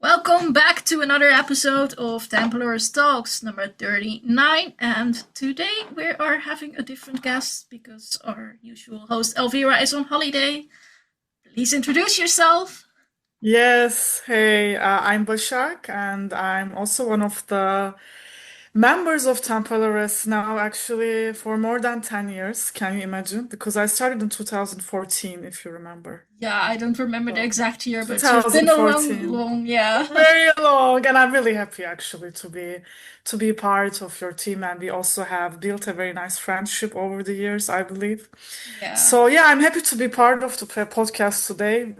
Welcome back to another episode of Templar's Talks, number 39. And today we are having a different guest because our usual host Elvira is on holiday. Please introduce yourself. Yes, hey, I'm Basak, and I'm also one of the members of Tempellaris now, actually, for more than 10 years. Can you imagine? Because I started in 2014, if you remember. Yeah, I don't remember the So, exact year, but you've been along 2014. long, yeah. Very long, and I'm really happy actually to be part of your team, and we also have built a very nice friendship over the years, I believe. Yeah. So yeah, I'm happy to be part of the podcast today.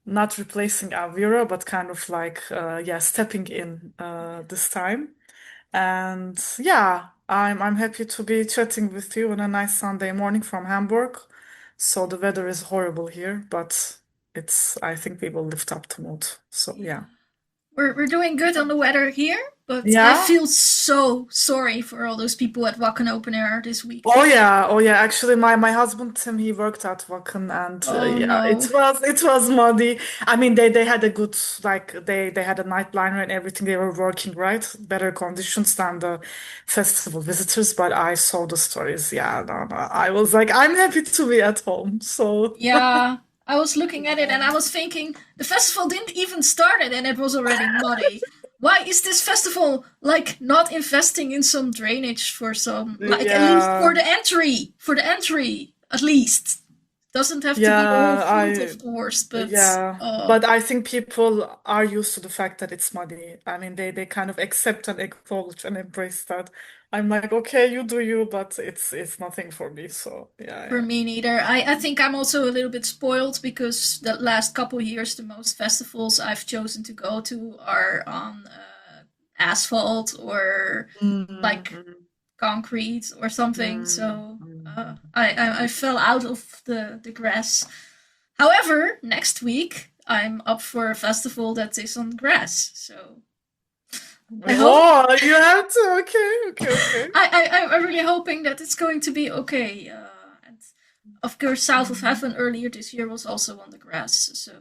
Not replacing Elvira, but kind of like yeah, stepping in this time. And yeah, I'm happy to be chatting with you on a nice Sunday morning from Hamburg. So the weather is horrible here, but it's I think we will lift up the mood. So Yeah. yeah. We're doing good on the weather here, but I Yeah. feel so sorry for all those people at Wacken Open Air this week. Oh yeah, oh yeah. Actually, my husband Tim, he worked at Wacken, and Oh yeah, it no. was it was muddy. I mean, they had a good like they had a night liner and everything. They were working right, better conditions than the festival visitors. But I saw the stories. Yeah, no, no. I was like, I'm happy to be at home. So Yeah, I was looking at it and I was thinking the festival didn't even start it and it was already muddy. Why is this festival like not investing in some drainage for some like at least yeah, for the entry at least. Doesn't have to be the whole yeah. field, of course, but Yeah, but I think people are used to the fact that it's muddy. I mean, they kind of accept and acknowledge and embrace that. I'm like, okay, you do you, but it's nothing for me. So yeah, for yeah. me neither. I think I'm also a little bit spoiled because the last couple years the most festivals I've chosen to go to are on asphalt or like Mm-hmm. concrete or something. So Mm-hmm. I fell out of the grass. However, next week I'm up for a festival that is on grass. So I hope Oh, you have to. Okay, okay, okay. I'm really hoping that it's going to be okay. And of course, South of Mm-hmm. Heaven earlier this year was also on the grass. So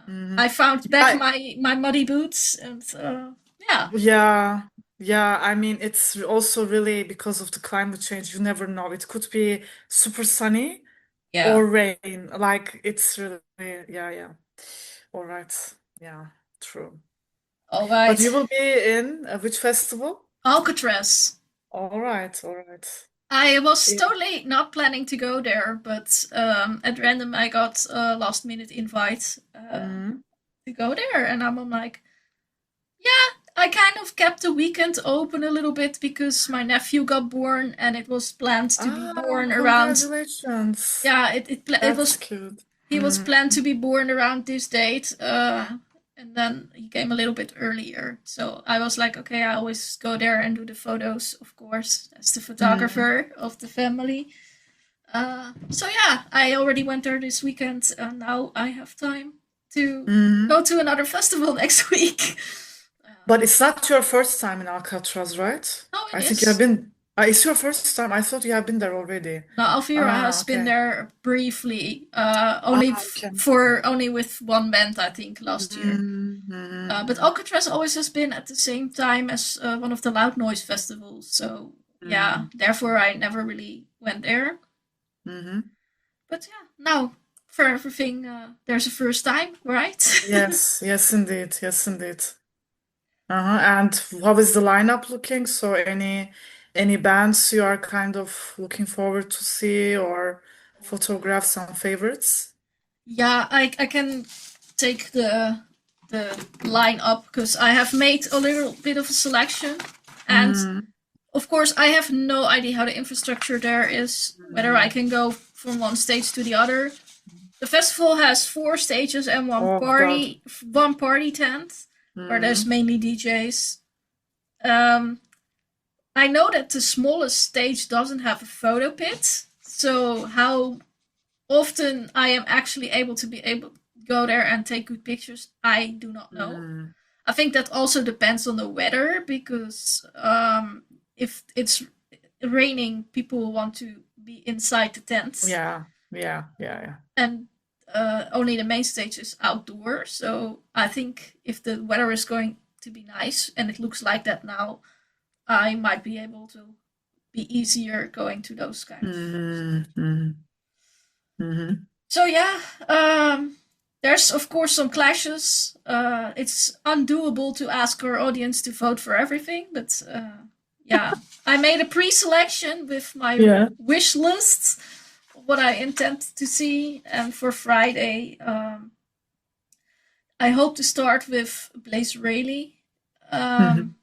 Mm-hmm. I found back Yeah, my muddy boots and yeah. yeah, yeah. I mean, it's also really because of the climate change. You never know. It could be super sunny Yeah. or rain. Like it's really, yeah, yeah. All right. Yeah, true. All But you right. will be in which festival? Alcatraz. All right, all right. I was Yeah. totally not planning to go there, but at random I got a last minute invite Mm. to go there, and I'm like, yeah, I kind of kept the weekend open a little bit because my nephew got born, and it was planned to be Ah, born around. congratulations. Yeah, it That's was cute. he was Mm. planned to be born around this date, and then he came a little bit earlier. So I was like, okay, I always go there and do the photos, of course, as the Mm. photographer of the family. So yeah, I already went there this weekend, and now I have time to Mm. go to another festival next week. But it's not your first time in Alcatraz, right? No, it I think you have is. been. It's your first time. I thought you have been there already. Now Alvira Ah, has been okay. there briefly, only Ah, okay. for only with one band, I think, last year. But Mm-hmm. Alcatraz always has been at the same time as one of the Loud Noise festivals. So yeah, Mm-hmm. therefore I never really went there. Mm-hmm. But yeah, now for everything, there's a first time, right? Yes, yes, indeed. Yes, indeed. Uh-huh. And how is the lineup looking? So any bands you are kind of looking forward to see or photograph some favorites? Yeah, I can take the line up because I have made a little bit of a selection, and Mm, of course I have no idea how the infrastructure there is, whether I mm. can go from one stage to the other. The festival has four stages and Oh God. one party tent where there's Mm, mainly DJs. Um, I know that the smallest stage doesn't have a photo pit, so how often I am actually able to be able to go there and take good pictures, I do not know. mm. I think that also depends on the weather because if it's raining, people want to be inside the tents, Yeah, yeah, yeah, yeah. and only the main stage is outdoor. So I think if the weather is going to be nice, and it looks like that now, I might be able to be easier going to those kind of Mhm. festivals. Mhm. Mhm. So yeah, there's of course some clashes. It's undoable to ask our audience to vote for everything, but yeah, I made a pre-selection with my Yeah. wish lists, what I intend to see, and for Friday, I hope to start with Blaze Rayleigh. Mhm. Um,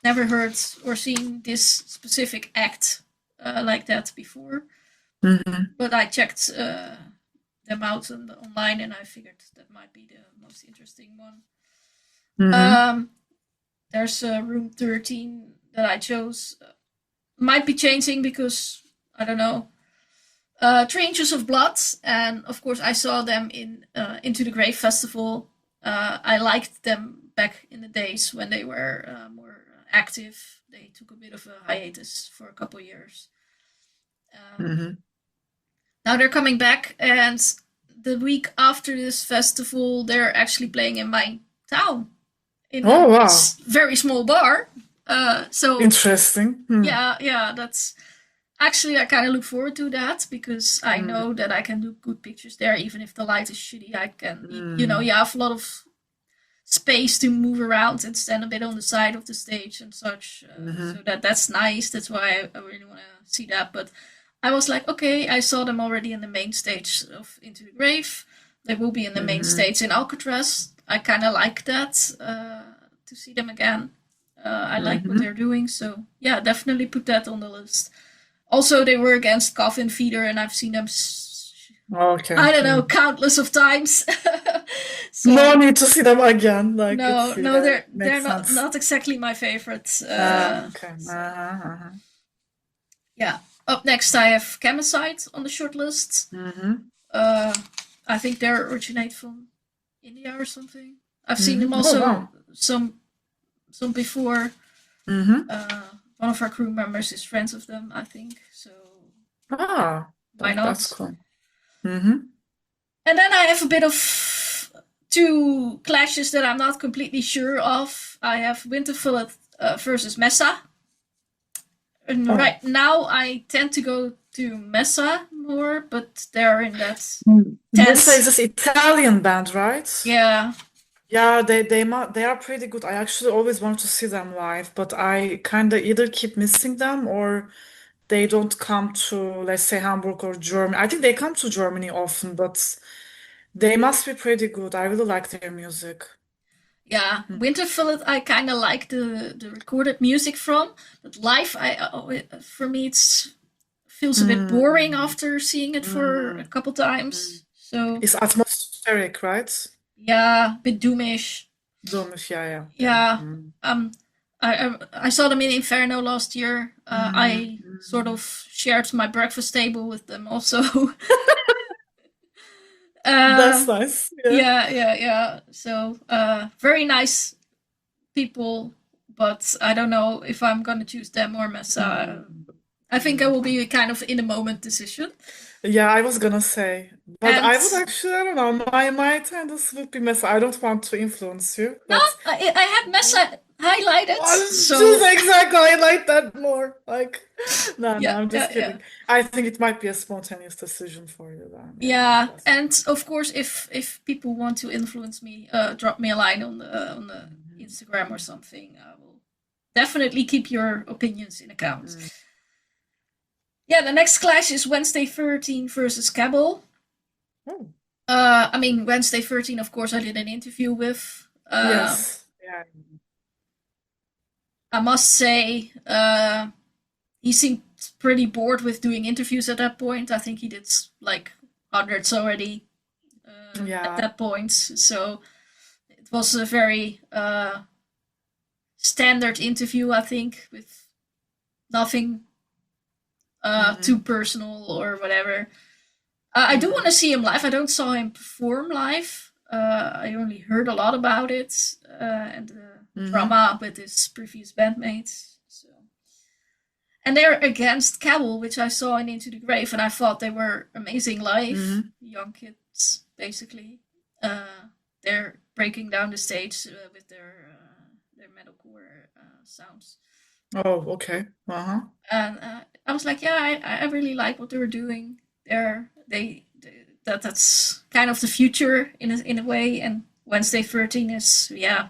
Never heard or seen this specific act like that before, Mhm. but I checked them out online, and I figured that might be the most interesting one. Mhm. Um, there's room 13 that I chose. Might be changing because I don't know. 3 Inches of Blood, and of course I saw them in Into the Grave Festival. I liked them back in the days when they were more active. They took a bit of a hiatus for a couple of years. Um, Mhm. Now they're coming back, and the week after this festival, they're actually playing in my town in Oh, a wow. very small bar. So Interesting. Hmm. yeah, that's actually I kind of look forward to that because I know Mm. that I can do good pictures there, even if the light is shitty. I can, Mm. you have a lot of space to move around and stand a bit on the side of the stage and such. So Mhm. that's nice. That's why I really want to see that. But I was like, okay, I saw them already in the main stage of Into the Grave. They will be in the main Mhm. stage in Alcatraz. I kind of like that to see them again. I like what Mhm. they're doing, so yeah, definitely put that on the list. Also, they were against Coffin Feeder, and I've seen them, Okay. I don't know, Hmm. countless of times. No So need to see them again. Like no, it's no, yeah, they're makes not sense. not exactly my favorites. Okay. So Uh-huh. yeah. Up next, I have Chemicide on the short list. Mhm. Uh, I think they originate from India or something. I've seen them Mhm. Oh, also wow. some before. Mhm. Uh, One of our crew members is friends of them, I think. So Ah, why that's not? cool. Mhm. And then I have a bit of two clashes that I'm not completely sure of. I have Winterfell versus Mesa. And Oh. right now I tend to go to Mesa more, but they're in that Messa is tent. this Italian band, right? Yeah, Yeah, they are pretty good. I actually always want to see them live, but I kind of either keep missing them or they don't come to, let's say, Hamburg or Germany. I think they come to Germany often, but they must be pretty good. I really like their music. yeah. Winterfell, I kind of like the recorded music from, but live, for me it's feels a bit boring Mm, after seeing it for a mm, couple mm. times. So It's atmospheric, right? yeah, a bit doomish. Doomish, yeah, yeah, yeah. Yeah. Mm. Um, I saw them in Inferno last year. Mm, I sort mm. of shared my breakfast table with them also. uh, That's nice. Yeah. yeah. So very nice people, but I don't know if I'm gonna choose them or Mesa. Mm, I think it mm. will be a kind of in the moment decision. Yeah, I was gonna say, but And I would actually, I don't know, my tendency would be mess. I don't want to influence you, no, but I had Mesa highlighted, I was so just exactly I like that more. Like, no, no, I'm just yeah. kidding. I think it might be a spontaneous decision for you then. Yeah, Yeah, that's and of course, if people want to influence me, drop me a line on the Mhm. Instagram or something. I will definitely keep your opinions in account. Mm. Yeah, the next clash is Wednesday 13 versus Cabal. Oh, I mean Wednesday 13. Of course, I did an interview with. yes. Yeah. I must say, he seemed pretty bored with doing interviews at that point. I think he did like hundreds already at Yeah. that point. So it was a very standard interview, I think, with nothing too Hmm. personal or whatever. I do want to Hmm. see him live. I don't saw him perform live. I only heard a lot about it and the Hmm. drama with his previous bandmates. So, and they're against Cabal, which I saw in Into the Grave, and I thought they were amazing live, Hmm. young kids. basically. They're breaking down the stage with their metalcore sounds. Oh, okay. Uh-huh. And I was like, yeah, I really like what they were doing. That's kind of the future in a way. And Wednesday 13 is, yeah,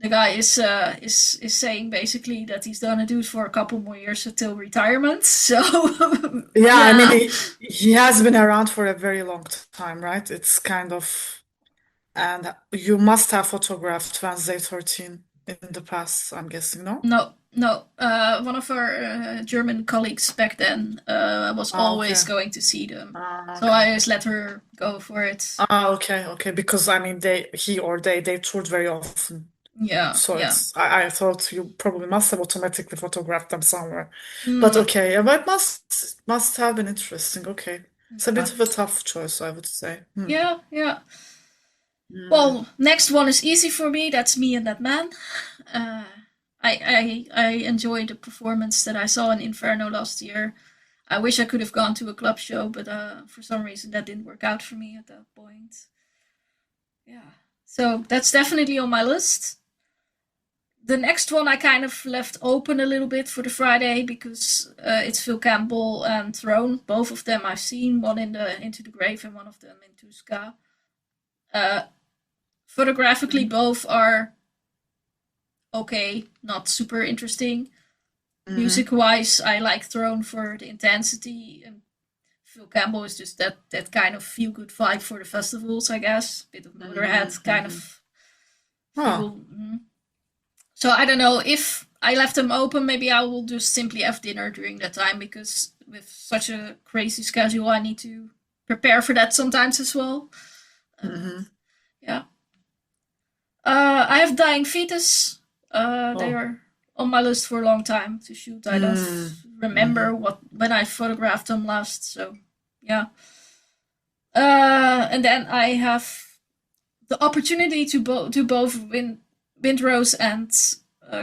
the guy is saying basically that he's gonna do it for a couple more years until retirement. So Yeah, I mean, yeah, he has been around for a very long time, right? It's kind of, and you must have photographed Wednesday 13 in the past, I'm guessing, no? no, no. One of our German colleagues back then was Ah, always okay. going to see them, Ah, so okay. I just let her go for it. Ah, okay, okay. Because I mean, he or they toured very often. Yeah, So yeah. I thought you probably must have automatically photographed them somewhere. But Mm, okay, yeah, but must have been interesting. Okay. It's a yeah, bit of a tough choice, I would say. Hmm. yeah, yeah. Hmm. Well, next one is easy for me. That's Me and That Man. Uh, I enjoyed the performance that I saw in Inferno last year. I wish I could have gone to a club show, but for some reason that didn't work out for me at that point. Yeah, so that's definitely on my list. The next one I kind of left open a little bit for the Friday because it's Phil Campbell and Throne. Both of them I've seen. One in the Into the Grave and one of them in Tuska. Uh, Photographically, both are okay, not super interesting. Music Hmm. wise, I like Throne for the intensity, and Phil Campbell is just that kind of feel good vibe for the festivals, I guess. Bit of Hmm. Motorhead kind Hmm. of Oh. feel. So I don't know if I left them open. Maybe I will just simply have dinner during that time because with such a crazy schedule, I need to prepare for that sometimes as well. Uh, Hmm. yeah. I have Dying Fetus. They Oh. are on my list for a long time to shoot. I don't Mm. remember Hmm. what when I photographed them last. So yeah. And then I have the opportunity to do both Windrose and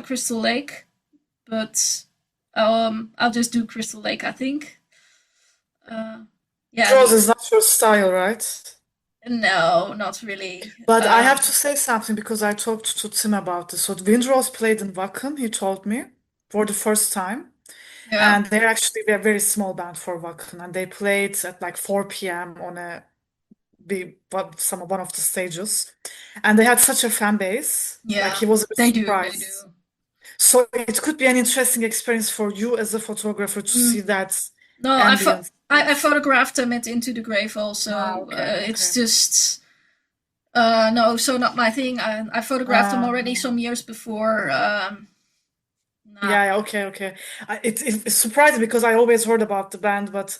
Crystal Lake, but I'll just do Crystal Lake. I think. Uh, yeah. Rose is not your style, right? No, not really. But I have to say something because I talked to Tim about this. So Windrose played in Wacken, he told me, for the first time. Yeah. And they're actually a very small band for Wacken, and they played at like 4 p.m. on one of the stages, and they had such a fan base. Like Yeah. he was a bit They do. They surprised. do. So it could be an interesting experience for you as a photographer to see Mm. that No, ambience. I photographed them at Into the Grave Ah, also. okay, It's okay. just no, so not my thing. I photographed them already some years before. Nah. Yeah, yeah, okay, okay. It's surprising because I always heard about the band, but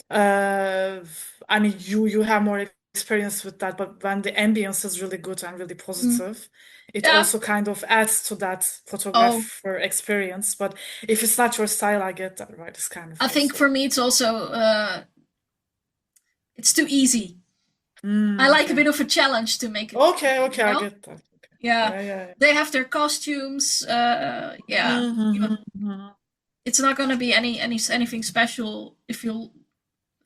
uh, I mean, you have more experience with that. But when the ambience is really good and really Mm. positive, it Yeah. also kind of adds to that Oh, photographer experience. But if it's not your style, I get that, right? It's kind of I think also. for me it's also it's too easy. I like a Okay, bit of a challenge to make it okay, interesting. okay, I get that. Okay. Yeah, Yeah, yeah, they have their costumes. Yeah, yeah. Hmm. it's not gonna be anything special if you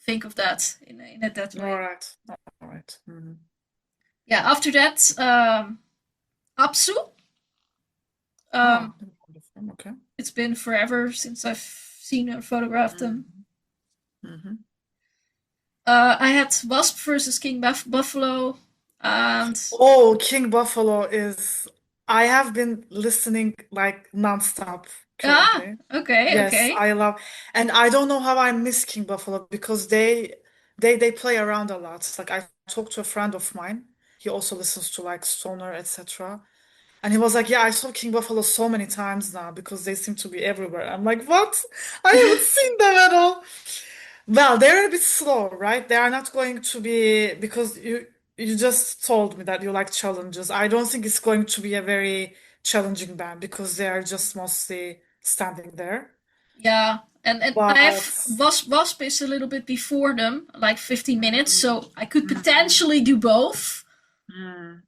think of that in it that All way. right, all right. Mhm. Yeah. After that, Apsu. Um, Ah, never heard of them. Okay. it's been forever since I've seen or photographed them. Mm-hmm. I had Wasp versus King Buffalo, and Oh, King Buffalo is. I have been listening like nonstop currently. okay, Yes, okay, I love, and I don't know how I miss King Buffalo because they play around a lot. Like I talked to a friend of mine. He also listens to like Stoner, etc. And he was like, "Yeah, I saw King Buffalo so many times now because they seem to be everywhere." I'm like, "What? I haven't seen them at all." Well, they're a bit slow, right? They are not going to be because you just told me that you like challenges. I don't think it's going to be a very challenging band because they are just mostly standing there. yeah. And I have But Wasp is a little bit before them, like 15 minutes, mm, so I could mm, potentially do both. mm.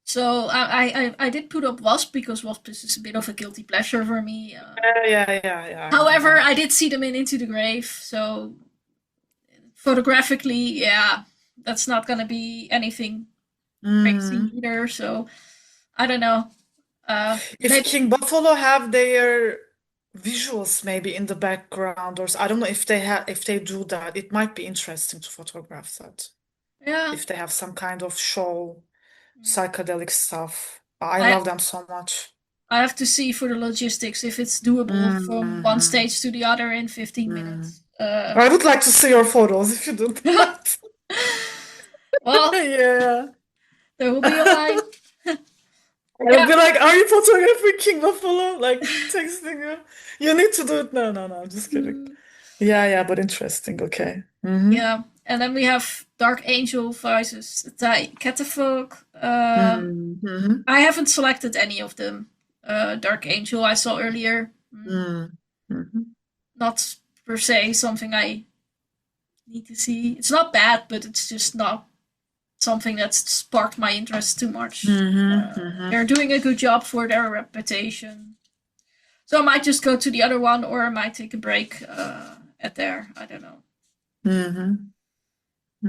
So I did put up Wasp because Wasp is a bit of a guilty pleasure for me. Yeah, yeah, yeah, yeah. I know, I However, know. I did see them in Into the Grave, so photographically, yeah, that's not gonna be anything crazy Mm. either. So I don't know. If Maybe King Buffalo have their visuals maybe in the background, or I don't know if they do that, it might be interesting to photograph that. yeah. If they have some kind of show, psychedelic stuff. I I love them so much. I have to see for the logistics if it's doable from one Mm, stage to the other in 15 mm. minutes. I would like to see your photos if you do that. Well, Yeah. there will be a line. I'll Yeah. be like, are you photographing King Buffalo? Like texting you. You need to do it. No, no, no, I'm just kidding. Mm, Yeah, yeah, but interesting. Okay. Mm-hmm. yeah. And then we have Dark Angel versus Catafalque. Mm-hmm. I haven't selected any of them. Dark Angel I saw earlier. Mm-hmm. Not per se something I need to see. It's not bad, but it's just not something that's sparked my interest too much. Mm-hmm. Mm-hmm. They're doing a good job for their reputation. So I might just go to the other one, or I might take a break at there. I don't know. Mm-hmm.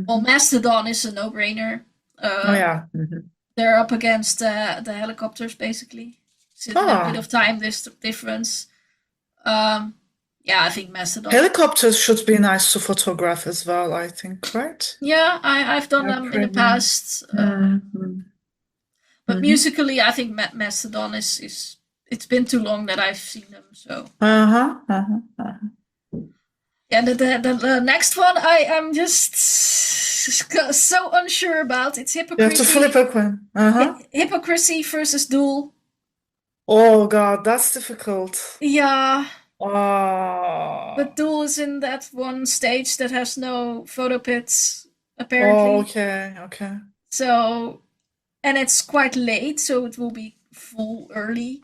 Well, Mm-hmm. Mastodon is a no-brainer. Oh Uh, yeah. Mm-hmm. they're up against the helicopters basically. So a bit Ah, of time difference. Um, yeah, I think Mastodon. helicopters should be nice to photograph as well, I think, right? Yeah, I've done They're them in the pretty. past. Mm-hmm. But Mm-hmm. musically, I think Mastodon is. It's been too long that I've seen them, so Uh-huh. Uh-huh. Uh-huh. yeah. The next one I am just so unsure about. It's You have to flip a coin. Uh-huh. Hypocrisy versus Duel. Oh God, that's difficult. Yeah, but Oh, Duel is in that one stage that has no photo pits oh, apparently. okay, okay. So and it's quite late, so it will be full early.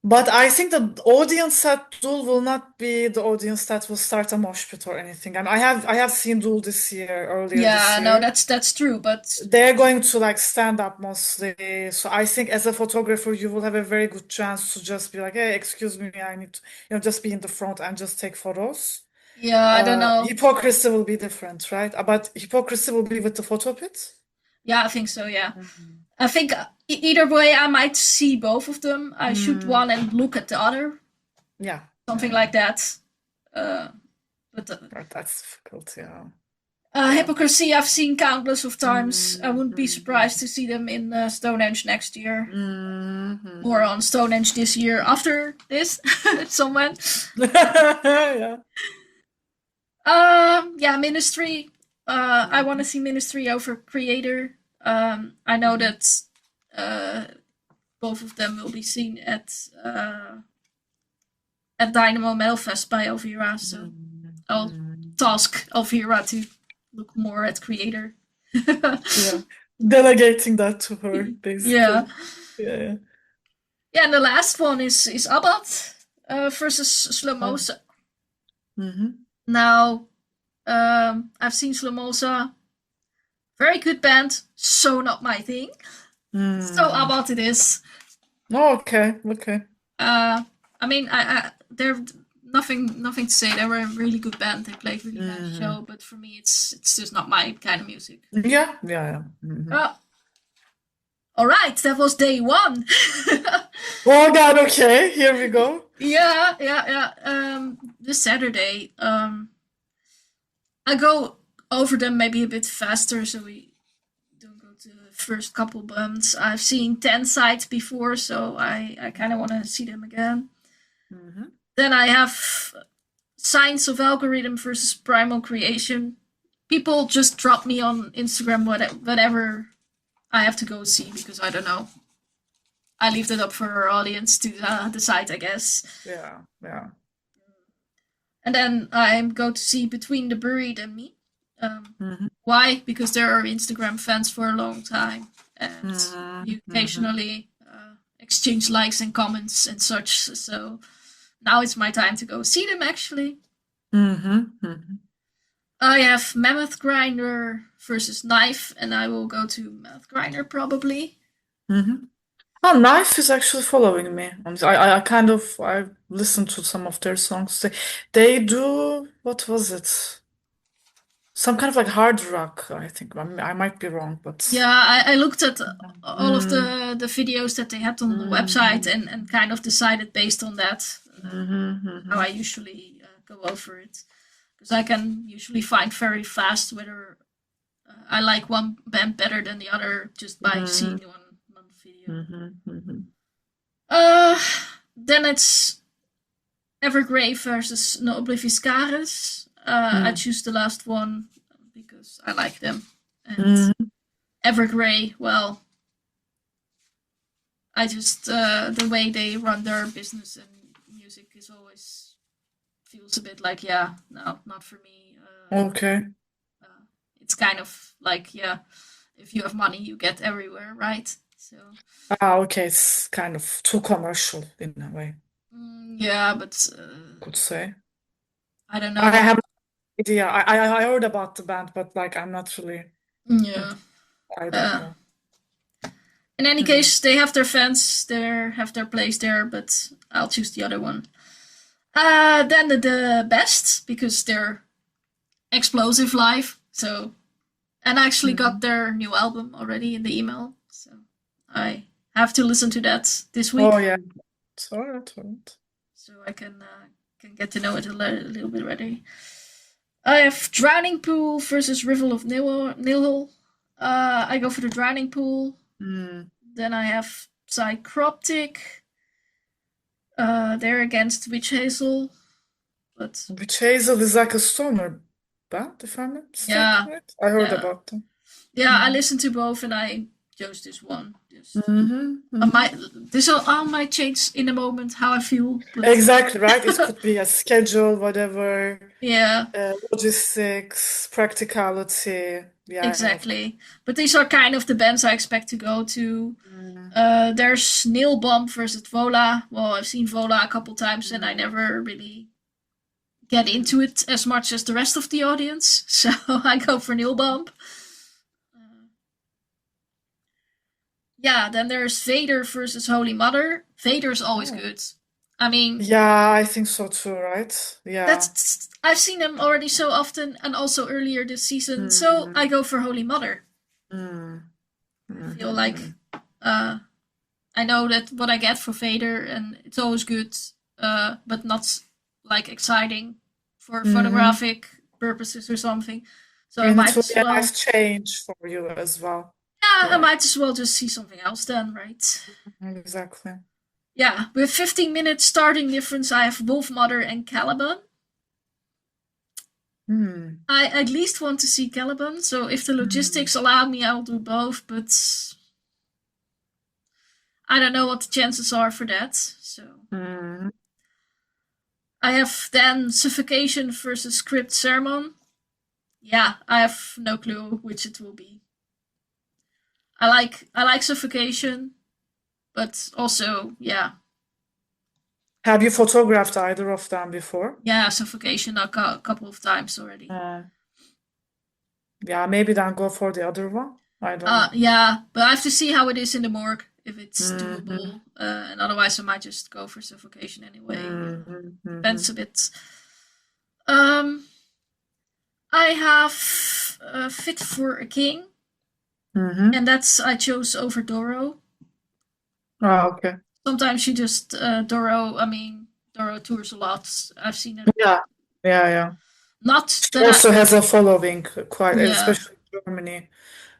But I think the audience at Dul will not be the audience that will start a mosh pit or anything. I mean, I have seen Dul this year, earlier this Yeah, no, year. that's true, but They're going to like stand up mostly. So I think as a photographer, you will have a very good chance to just be like, hey, excuse me, I need to, just be in the front and just take photos. yeah, I don't know. Hypocrisy will be different, right? But hypocrisy will be with the photo pit. Yeah, I think so. Yeah, Mhm. I think either way, I might see both of them. I shoot one Mm, and look at the other, yeah, something yeah, like that. Uh, but right, that's difficult, yeah. Yeah. Hypocrisy, I've seen countless of times. I Mm, wouldn't be mm, surprised to see them in Stonehenge next year, mm, or mhm. on Stonehenge this year after this. Someone. Yeah. Yeah, Ministry. I want to Mhm, see Ministry over Creator. I know mhm, that uh, both of them will be seen at Dynamo Melfest by Elvira, so mhm, I'll mhm. task Elvira to look more at Creator. Yeah. Delegating that to her, Yeah. basically. Yeah. Yeah, and the last one is Abad versus Oh. Slamosa. Mm-hmm. Now, I've seen Slamosa. Very good band, so not my thing. So Mm. Abad it is. Oh, okay, okay. Uh, I mean, they're nothing to say. They were a really good band. They played really nice Hmm. show, but for me, it's just not my kind of music. Yeah, yeah, yeah. Hmm. Oh, all right, that was day one. Oh God, okay, here we go. Yeah. This Saturday, I go over them maybe a bit faster, so we don't go to the first couple bands. I've seen 10 sites before, so I kind of want to see them again. Hmm. Then I have Science of Algorithm versus Primal Creation. People just drop me on Instagram whatever I have to go see because I don't know. I leave that up for our audience to decide, I guess. Yeah, yeah. And then I go to see Between the Buried and Me. Hmm. Why? Because there are Instagram fans for a long time, and Hmm. you Hmm. occasionally exchange likes and comments and such. So now it's my time to go see them. Actually, Hmm. Hmm. I have Mammoth Grinder versus Knife, and I will go to Mammoth Grinder probably. Hmm. Oh, Knife is actually following me. I kind of I listened to some of their songs. They do what was it? some kind of like hard rock, I think. I might be wrong, but Yeah, I looked at all of mm, the videos that they had on the website mm, and kind of decided based on that how I mm, usually go over it. Because I can usually find very fast whether I like one band better than the other just by seeing mm, one video. mm. Uh, then it's Evergrey versus No Obliviscaris. I Mm, choose the last one because I like them. And mm. Evergrey, well, I just the way they run their business and music is always feels a bit like yeah, no, not for me. Okay. Uh, it's kind of like yeah, if you have money, you get everywhere, right? So Okay, it's kind of too commercial in a way, yeah, but could say. I don't know I that. have no idea. I heard about the band, but like I'm not really Yeah. into. I don't Uh, know. in any Mm. case, they have their fans, they have their place there, but I'll choose the other one. Then the best because they're explosive live. So and I actually got Mhm. their new album already in the email, so I have to listen to that this Oh week, yeah, it's all right, all right. so I can get to know it a little bit better. I have Drowning Pool versus River of Nihil. I go for the Drowning Pool. Mm. Then I have Psychroptic. They're against Witch Hazel, but Witch Hazel is like a stoner band, if I'm not mistaken, yeah, right? I heard yeah, about them. yeah. I Mm. listened to both, and I chose this one. Just I Mm-hmm. might this all might change in a moment how I feel, but Exactly, right? It could be a schedule, whatever, yeah, logistics, practicality. Yeah, yeah, of course. exactly. But these are kind of the bands I expect to go to. Mm. There's Nail Bomb versus Vola. Well, I've seen Vola a couple times, and I Mm. never really get into it as much as the rest of the audience. So I go for Nail Bomb. Uh, yeah, then there's Vader versus Holy Mother. Vader's always Oh. good. I mean, Yeah, I think so too, right? Yeah. that's I've seen them already so often, and also earlier this season. So I Mm. go for Holy Mother. Mm. I feel like Mm-hmm. uh, I know that what I get for Vader, and it's always good, but not like exciting for Mm-hmm. photographic purposes or something. So I And it might will as be a well, nice change for you as well. yeah, I Yeah, might as well just see something else then, right? exactly. Yeah, with 15 minutes starting difference, I have Wolf Mother and Caliban. Hmm. I at least want to see Caliban, so if the Hmm. logistics allow me, I'll do both, but I don't know what the chances are for that. So Hmm. I have then Suffocation versus Script Sermon. Yeah, I have no clue which it will be. I like Suffocation, but also yeah, Have you photographed either of them before? yeah, Suffocation a couple of times already. Uh, yeah, maybe then go for the other one. I don't know. Yeah, but I have to see how it is in the morgue if it's Hmm. doable, and otherwise I might just go for Suffocation anyway. Hmm. Depends Hmm. a bit. Um, I have Fit for a King, and Hmm. that's I chose over Doro. Ah, okay. Sometimes she just Doro. I mean, Doro tours a lot. I've seen it. Yeah, yeah, yeah. Not She that I. also has a following, quite, Yeah, especially in Germany.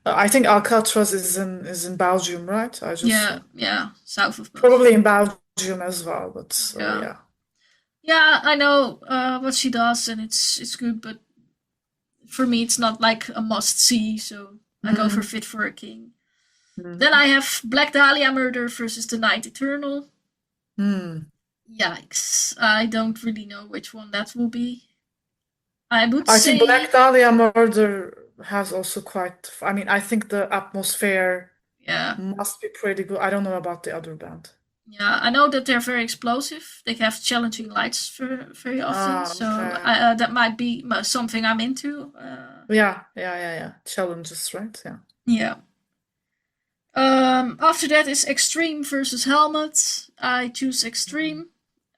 I think Alcatraz is in Belgium, right? I just yeah, saw. yeah. South of Probably Belgium. in Belgium as well, but Yeah, yeah. yeah. I know what she does, and it's good. But for me, it's not like a must see. So I go for Mm-hmm. Fit for a King. Then Mm-hmm. I have Black Dahlia Murder versus The Night Eternal. Mm. Yikes! I don't really know which one that will be. I would I think Black say, Dahlia Murder has also quite, I mean, I think the atmosphere yeah, must be pretty good. I don't know about the other band. yeah. I know that they're very explosive. They have challenging lights very often, Ah, so okay. that might be something I'm into. Yeah, yeah, yeah, yeah. Challenges, right? Yeah. Yeah. After that is Extreme versus Helmet. I choose Mm. Extreme.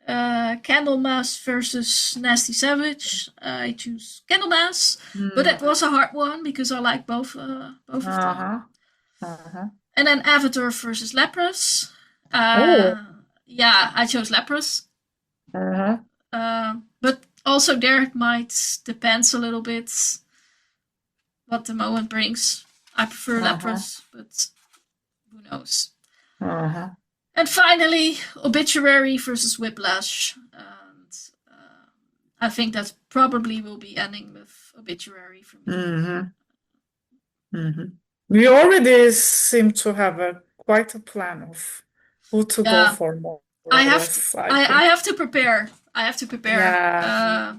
Candlemas versus Nasty Savage. I choose Candlemas, but Mm. it was a hard one because I like both of them. Uh-huh. Uh-huh. And then Avatar versus Lapras. Oh. Yeah, I chose Lapras. Uh-huh. But also there it might depends a little bit what the moment brings. I prefer Uh-huh. Lapras, but who knows? Uh-huh. And finally, Obituary versus Whiplash. And I think that probably will be ending with Obituary for me. Mm-hmm. Mm-hmm. We already seem to have quite a plan of who to go Yeah, for more I or have to. less, I I think. have to prepare. I have to prepare. Yeah.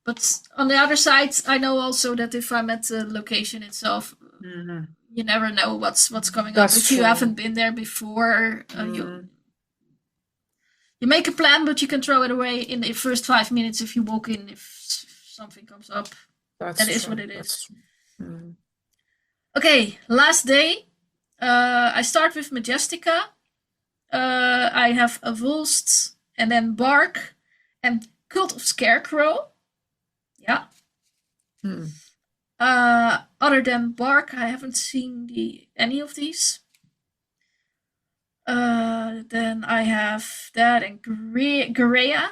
But on the other side, I know also that if I'm at the location itself, Mm-hmm. you never know what's coming up. That's If you haven't true. been there before, Mm, you make a plan, but you can throw it away in the first 5 minutes if you walk in. If something comes up, that that's is what true. it is. That's true. Mm. Okay, last day. I start with Majestica. I have Avulst, and then Bark, and Cult of Scarecrow. Yeah. Mm. Other than Bark, I haven't seen any of these. Then I have that and Garea.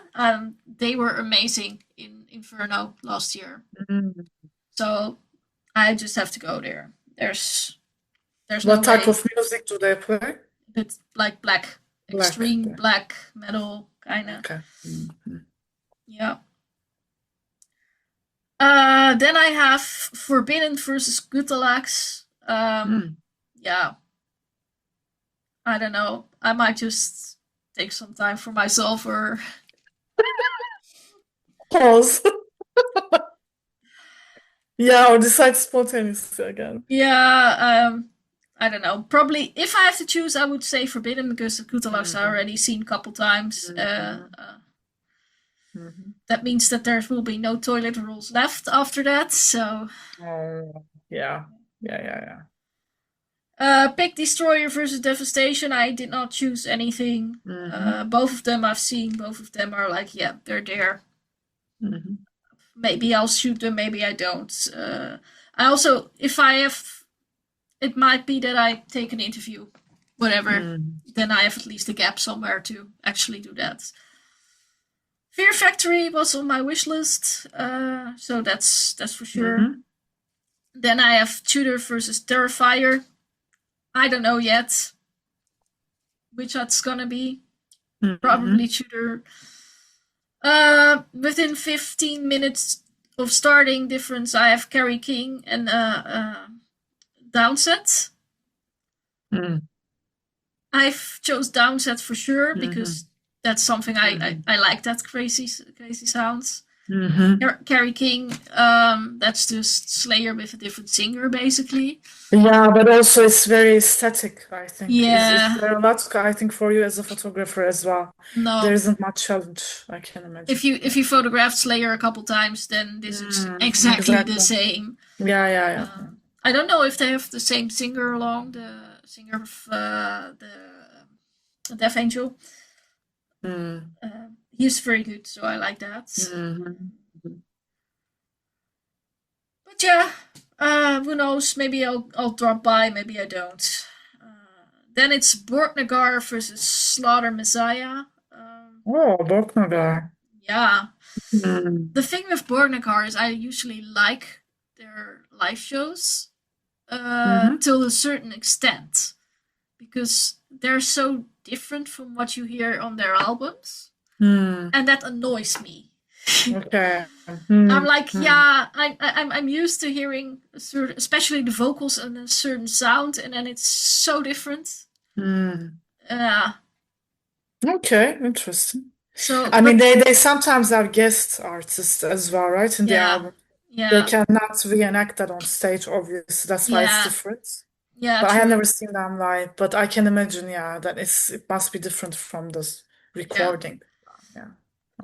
They were amazing in Inferno last year. Mm. So I just have to go there. There's no What type way. of music do they play? It's like black, Black. extreme black metal kinda. Okay. Mm. Yeah. Then I have Forbidden versus Gutalax. Mm. Yeah, I don't know. I might just take some time for myself, or Pause. Yeah, or decide spontaneously again. yeah. I don't know. Probably, if I have to choose, I would say Forbidden because the Gutalax I Mm-hmm. already seen a couple times. Mm-hmm. Mm-hmm. That means that there will be no toilet rolls left after that. So, Oh, yeah. Yeah, yeah, Pick Destroyer versus Devastation. I did not choose anything. yeah. Mm-hmm. Both of them I've seen. Both of them are like, yeah, they're there. Mm-hmm. Maybe I'll shoot them. Maybe I don't. I also, if I have, it might be that I take an interview, whatever. Mm. Then I have at least a gap somewhere to actually do that. Fear Factory was on my wish list, so that's for sure. Mm-hmm. Then I have Tudor versus Terrifier. I don't know yet which that's gonna be. Probably Mm-hmm. Tudor. Within 15 minutes of starting difference, I have Kerry King and Downset. Mm. I've chose Downset for sure Mm-hmm. because that's something Mm-hmm. I like, that crazy sounds. Mm-hmm. Carrie King, that's just Slayer with a different singer, basically. Yeah, but also it's very aesthetic, I think. Is Yeah, there a lot, I think, for you as a photographer as well? There no. isn't much challenge, I can imagine. If you photographed Slayer a couple times, then this is Mm, exactly the exactly. same. Yeah, yeah, yeah, yeah. I don't know if they have the same singer along, the singer of the Death Angel. Mm, He's very good, so I like that. mhm. But yeah, who knows? Maybe I'll drop by. Maybe I don't. Then it's Borknagar versus Slaughter Messiah. Oh, Boknagar. Yeah, Mm, the thing with Borknagar is I usually like their live shows mhm, till a certain extent because they're so different from what you hear on their albums, mm, and that annoys me. okay. I'm Mm, like, mm, yeah, I'm used to hearing a certain, especially the vocals and a certain sound, and then it's so different. mm. Uh, Okay, interesting. so, I mean, but they sometimes are guest artists as well, right? In the yeah, album. They yeah, cannot reenact that on stage, obviously. That's why it's yeah, different. yeah, But I have true, never seen them live, but I can imagine, yeah, that it must be different from this yeah, recording. Yeah.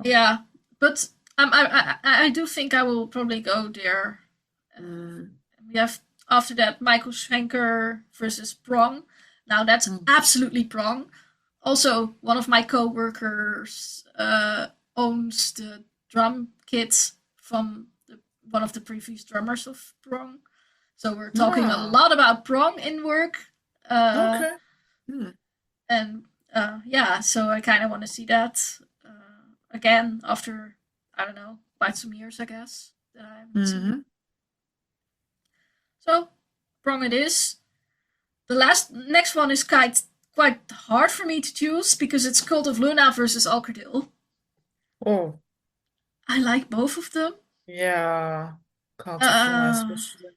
Okay. yeah. But I do think I will probably go there. Mm, We have after that Michael Schenker versus Prong. Now that's mm, absolutely Prong. Also, one of my co-workers owns the drum kit from one of the previous drummers of Prong. So we're talking a Ah, lot about Prong in work. Uh, okay. Hmm. and yeah, so I kind of want to see that again after, I don't know, quite some years, I guess, that I haven't seen it. Mm-hmm. So, Prong it is. The last next one is quite hard for me to choose because it's Cult of Luna versus Alcardil. Oh, I like both of them. yeah. Cult of Luna, Uh, especially.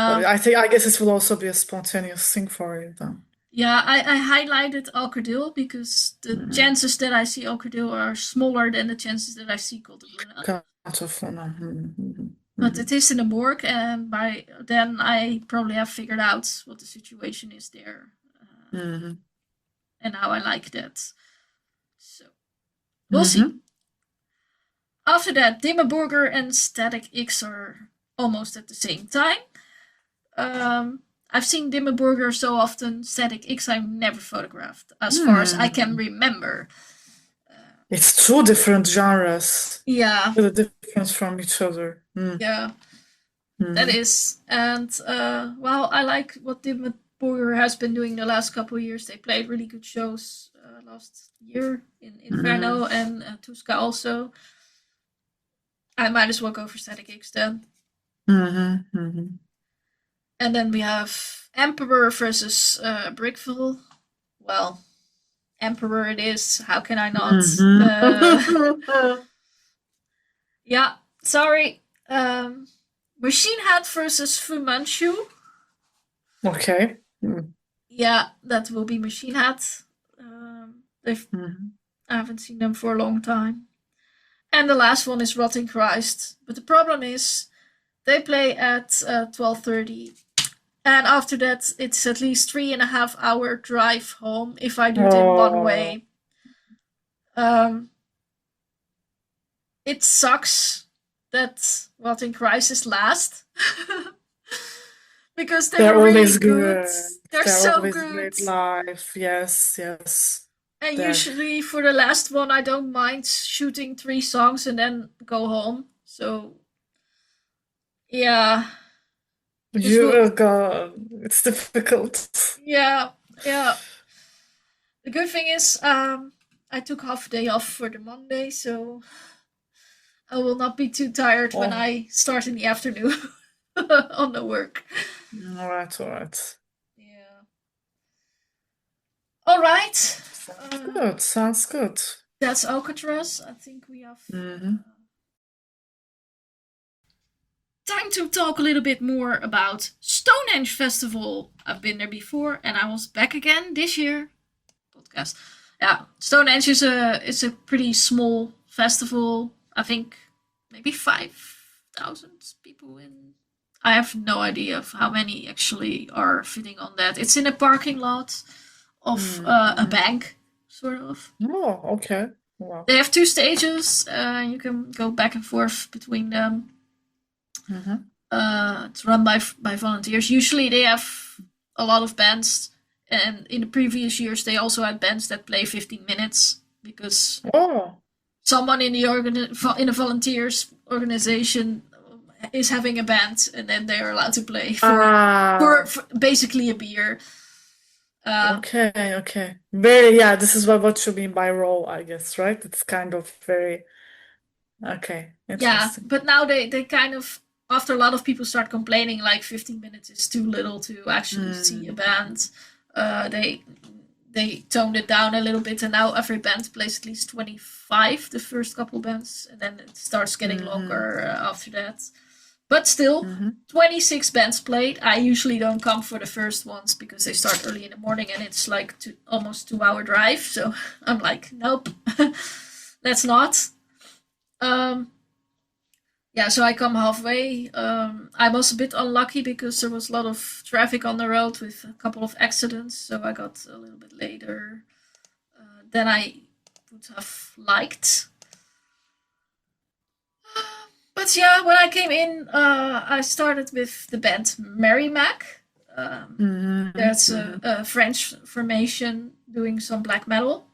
But yeah, I guess it will also be a spontaneous thing for you then. yeah. I highlighted Alcardil because the Mm. chances that I see Alcardil are smaller than the chances that I see Cult of Luna. Cult of Luna. Mm-hmm. But Mm-hmm. it is in the morgue, and by then I probably have figured out what the situation is there, Mm-hmm. and how I like that. So we'll see. Mm-hmm. After that, Dimmerburger and Static X are almost at the same time. I've seen Dimmerburger so often, Static X I've never photographed, as far as I can Hmm. remember. It's two different genres, Yeah, really different from each other. Mm. yeah, that Mm-hmm. is. And well, I like what Dimmerburger has been doing the last couple of years. They played really good shows last year in Mm-hmm. Inferno and Tuska also. I might as well go for Static X then. Mm-hmm. Mm-hmm. And then we have Emperor versus Brickville. Well, Emperor it is. How can I not? Mm-hmm. Yeah, sorry. Machine Head versus Fu Manchu. Okay. Mm-hmm. Yeah, that will be Machine Head. They've I haven't seen them for a long time. And the last one is Rotting Christ. But the problem is they play at 12:30, and after that it's at least 3.5 hour drive home if I do it in one Oh, way. Um, it sucks that Rotting Christ is last. Because they they're are really always good. good. They're They're so always good. great live. Yes, yes. And They're usually for the last one, I don't mind shooting 3 songs and then go home. So yeah, this you will. God, it's difficult. Yeah, yeah. The good thing is, I took half a day off for the Monday, so I will not be too tired when Oh, I start in the afternoon on the work. all right, all right. Yeah. All right. Sounds Uh, good. Sounds good. that's Alcatraz. I think we have Mm-hmm. time to talk a little bit more about Stonehenge Festival. I've been there before, and I was back again this year. Podcast. Yeah, Stonehenge is a pretty small festival. I think maybe 5,000 people in. I have no idea of how many actually are fitting on that. It's in a parking lot of a Mm-hmm. bank, sort of. Oh, okay. Wow. They have 2 stages. You can go back and forth between them. Mm-hmm. It's run by volunteers. Usually they have a lot of bands, and in the previous years they also had bands that play 15 minutes because Oh. someone in the volunteers organization is having a band, and then they are allowed to play Ah. for basically a beer. Um, Okay, okay. Very, yeah, this is what you mean by role, I guess, right? It's kind of very, okay, yeah, interesting. but now they kind of, after a lot of people start complaining like 15 minutes is too little to actually see a Mm, band, uh, they they toned it down a little bit, and now every band plays at least 25 the first couple bands, and then it starts getting mm-hmm, longer after that. But still, mm-hmm, 26 bands played. I usually don't come for the first ones because they start early in the morning and it's like almost 2 hour drive. So I'm like, nope, let's not. Um, yeah, so I come halfway. I was a bit unlucky because there was a lot of traffic on the road with a couple of accidents, so I got a little bit later than I would have liked. But yeah, when I came in, I started with the band Mary Mac. Mm-hmm. That's Mm-hmm. a French formation doing some black metal.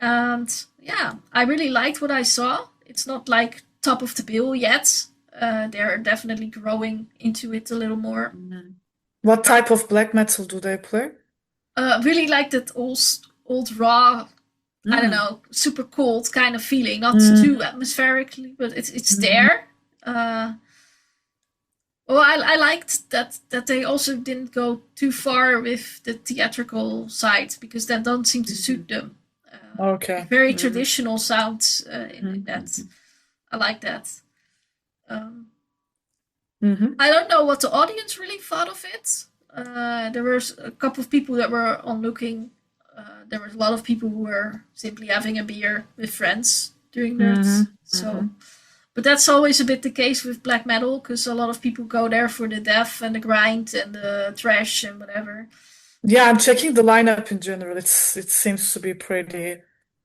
And yeah, I really liked what I saw. It's not like top of the bill yet. They're definitely growing into it a little more. Mm-hmm. What type of black metal do they play? Really like that old raw, I don't Mm. know, super cold kind of feeling. Not too Mm-hmm. atmospherically, but it's Mm-hmm. there. Well, I liked that they also didn't go too far with the theatrical side because that don't seem to Mm-hmm. suit them. Okay. Very Mm-hmm. traditional sounds in that. Mm-hmm. I like that. Um, Mm-hmm. I don't know what the audience really thought of it. There was a couple of people that were on looking. There was a lot of people who were simply having a beer with friends doing that. Mm-hmm. So, but that's always a bit the case with black metal because a lot of people go there for the death and the grind and the thrash and whatever. Yeah, I'm checking the lineup in general. It seems to be pretty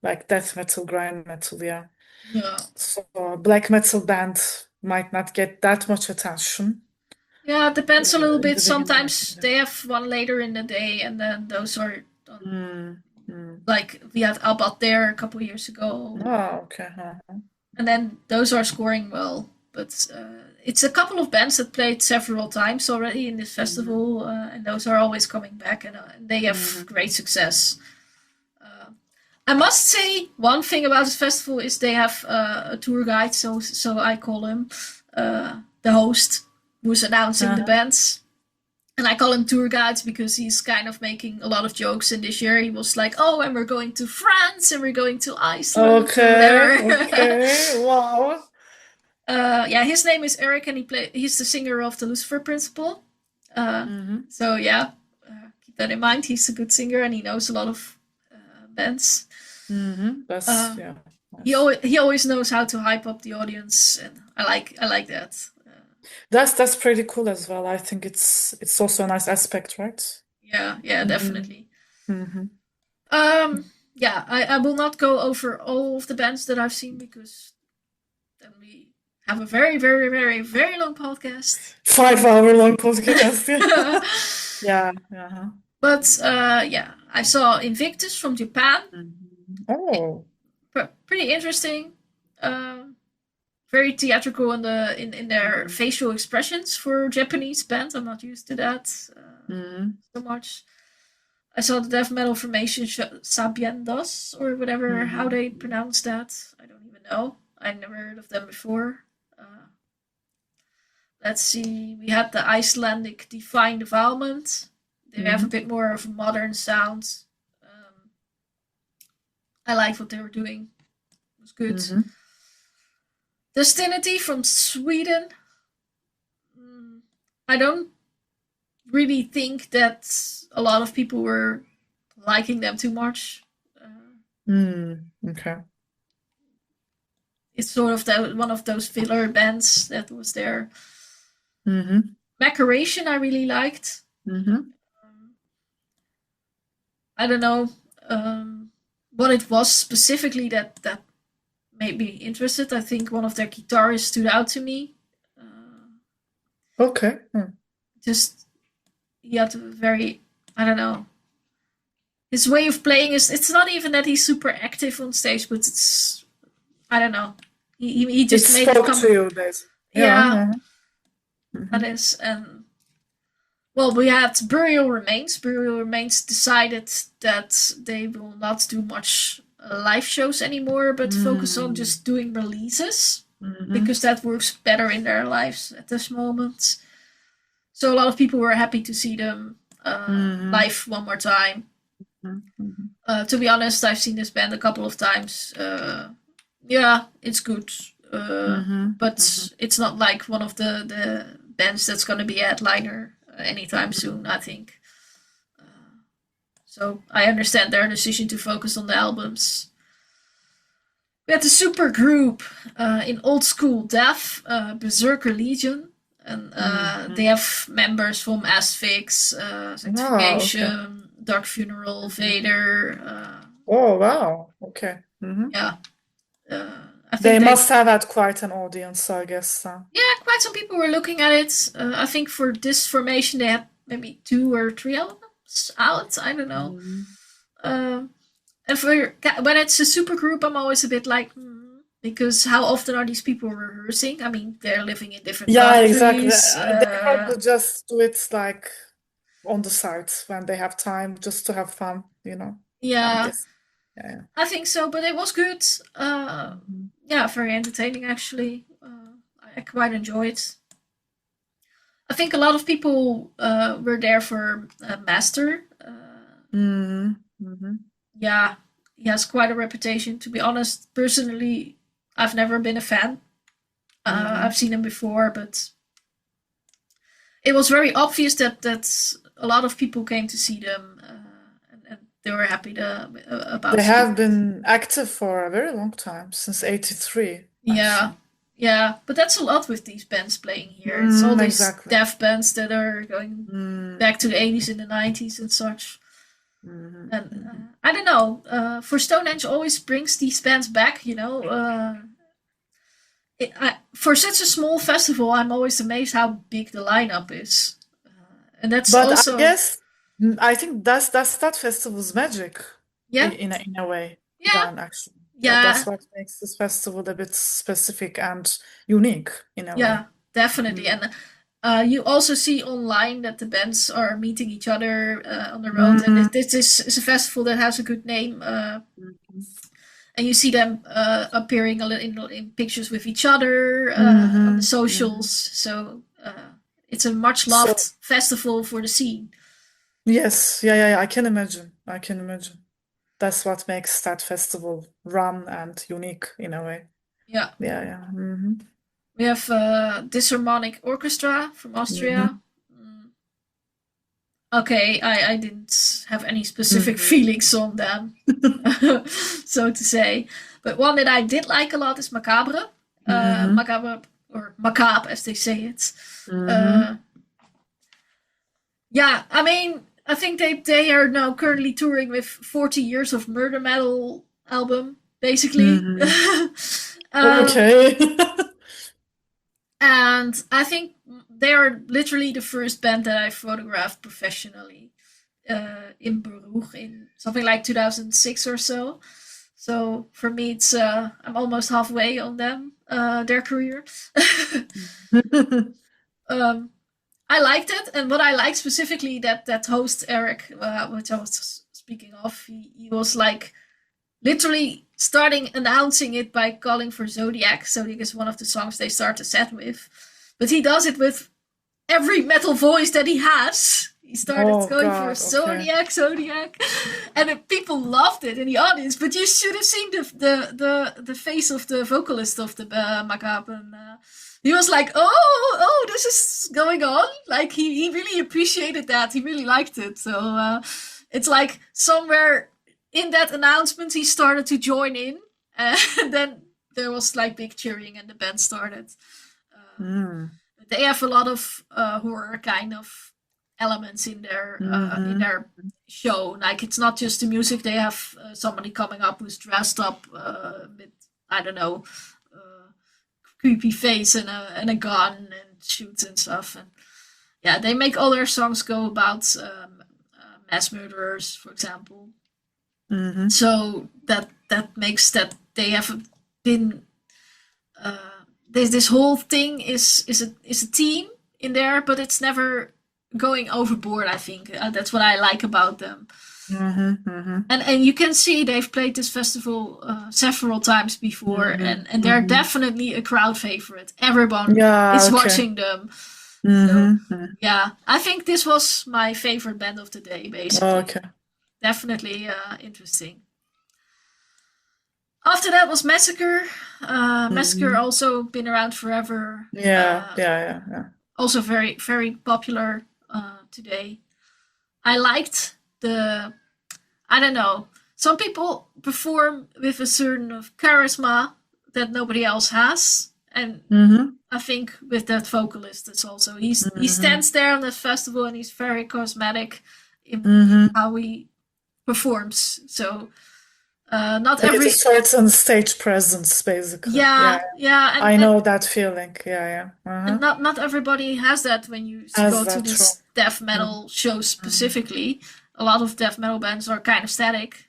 like death metal, grind metal, yeah. Yeah, So black metal band might not get that much attention yeah. It depends a little in bit. the beginning. Sometimes they have one later in the day, and then those are on. Mm, mm. Like we had Abbat there a couple of years ago, Oh, okay. and then those are scoring well. But it's a couple of bands that played several times already in this Mm, festival, and those are always coming back, and they have mm, great success. Uh, I must say one thing about this festival is they have a tour guide, so I call him the host who's announcing the uh-huh. bands. And I call him tour guides because he's kind of making a lot of jokes. And this year he was like, "Oh, and we're going to France, and we're going to Iceland, and Okay, whatever." okay, wow. Yeah, his name is Eric, and he's the singer of the Lucifer Principle. Uh, Mm-hmm. so yeah, keep that in mind. He's a good singer, and he knows a lot of bands. Mm-hmm. That's Uh, yeah, he nice. always he always knows how to hype up the audience, and I like that. That's pretty cool as well. I think it's also a nice aspect, right? Yeah, Mm-hmm. definitely. Mm-hmm. Yeah, I will not go over all of the bands that I've seen because then we have a very, very, very, very long podcast. 5 hour long podcast. Yeah. Yeah. Uh-huh. But yeah, I saw Invictus from Japan. Mhm. Oh. Pretty interesting. Um, Very theatrical in their Mm-hmm. facial expressions for Japanese band. I'm not used to that Mm-hmm. so much. I saw the death metal formation Sabiendas or whatever how Mm-hmm. they pronounce that. I don't even know. I never heard of them before. Let's see. We had the Icelandic Divine Defilement. They have a Mm-hmm. bit more of a modern sound. Um, I liked what they were doing. It was good. Mm-hmm. Destinity from Sweden. Mm, I don't really think that a lot of people were liking them too much. Mm. Okay. It's sort of one of those filler bands that was there. Mm-hmm. Maceration I really liked. Mm-hmm. Um, I don't know what it was specifically that made me interested. I think one of their guitarists stood out to me. Uh, Okay. Mm. just he had a very, I don't know, his way of playing is, it's not even that he's super active on stage, but it's, I don't know, he It just made it spoke to come. you, basically. Yeah. Yeah, Uh-huh. that Mm-hmm. is. And well, we had Burial Remains. Burial Remains decided that they will not do much live shows anymore, but focus on Mm-hmm. just doing releases Mm-hmm. because that works better in their lives at this moment. So a lot of people were happy to see them Mm-hmm. live one more time. Mm-hmm. To be honest, I've seen this band a couple of times. Yeah, it's good, Mm-hmm. Mm-hmm. but it's not like one of the bands that's going to be a headliner anytime soon. I think. So I understand their decision to focus on the albums. We had the super group in old school death, Berserker Legion, and Mm-hmm. they have members from Asphyx, Oh, okay. Sanctification, Dark Funeral, Mm-hmm. Vader. Oh, wow. Okay. Mm-hmm. Yeah, I They think they. must have had quite an audience, I guess. Yeah, quite some people were looking at it. I think for this formation they had maybe 2 or 3 albums out. I don't know. Mhm. Um, and when it's a super group, I'm always a bit like, because how often are these people rehearsing? I mean, they're living in different Yeah, exactly. countries. They probably just do it like on the side when they have time just to have fun, I'm Yeah, guessing. Yeah, I think so. But it was good. yeah. Yeah, very entertaining actually. I quite enjoyed. I think a lot of people were there for Master. Mm-hmm. Mm-hmm. Yeah, he has quite a reputation. To be honest, personally, I've never been a fan. Mm-hmm. I've seen him before, but it was very obvious that a lot of people came to see them, and they were happy about They seeing have it. been active for a very long time, since 83, Yeah, actually. yeah, but that's a lot with these bands playing here. It's all these Exactly. deaf bands that are going Mm-hmm. back to the 80s and the 90s and such. And Mm-hmm. I don't know. For Stonehenge always brings these bands back. For such a small festival, I'm always amazed how big the lineup is, and that's But I also guess I think that's that festival's magic yeah, in a way, yeah, then actually. That's yeah, what makes this festival a bit specific and unique in a way. yeah, definitely. Mm. And you also see online that the bands are meeting each other on the road, and Mm. this is a festival that has a good name. Mhm. And you see them appearing in pictures with each other on the Mhm. socials. Mhm. So it's a much loved So festival for the scene. yes, yeah, I can imagine. I can imagine. That's what makes that festival run and unique in a way. Yeah, Yeah. Hmm. we have Disharmonic Orchestra from Austria. Hmm. Mm, Okay, I didn't have any specific Hmm. feelings on them, so to say. But one that I did like a lot is Macabre. Hmm. Macabre, or Macabre as they say it. Hmm. Uh, yeah, I mean, I think they are now currently touring with 40 Years of Murder Metal album, basically. Hmm. um, Okay. and I think they are literally the first band that I photographed professionally in Bruges in something like 2006 or so. So for me, it's I'm almost halfway on their career. um, I liked it, and what I liked specifically that host Eric, which I was speaking of, he was like literally starting announcing it by calling for Zodiac. Zodiac is one of the songs they start the set with, but he does it with every metal voice that he has. He started Oh going for God, okay. Zodiac, Zodiac, and people loved it in the audience. But you should have seen the face of the vocalist of the Macabre. And, he was like, "Oh, this is going on." Like he really appreciated that. He really liked it. So it's like somewhere in that announcement, he started to join in, and then there was like big cheering, and the band started. Um, Mm. they have a lot of horror kind of elements in Hmm. their show. Like it's not just the music. They have somebody coming up who's dressed up with I don't know, creepy face and a gun and shoots and stuff. And yeah, they make all their songs go about mass murderers, for example. Hmm. So that makes that they have been this whole thing is a team in there, but it's never going overboard. I think that's what I like about them. Hmm. Hmm. And you can see they've played this festival several times before, Hmm. and they're Hmm. definitely a crowd favorite. Everyone Yeah, is okay. watching them. So Hmm. yeah, I think this was my favorite band of the day. Basically, Okay. definitely interesting. After that was Massacre. Massacre Hmm. also been around forever. Yeah. Also very popular today. I liked the I don't know. Some people perform with a certain of charisma that nobody else has, and Hmm. I think with that vocalist, it's also he Hmm. stands there on the festival and he's very charismatic in Hmm. how he performs. So Not They had a every certain stage presence, basically. Yeah, Yeah, yeah, I know that feeling. Yeah, yeah. and Uh-huh. not everybody has that when you As go to that true. this death Mhm, metal shows mhm. specifically. A lot of death metal bands are kind of static.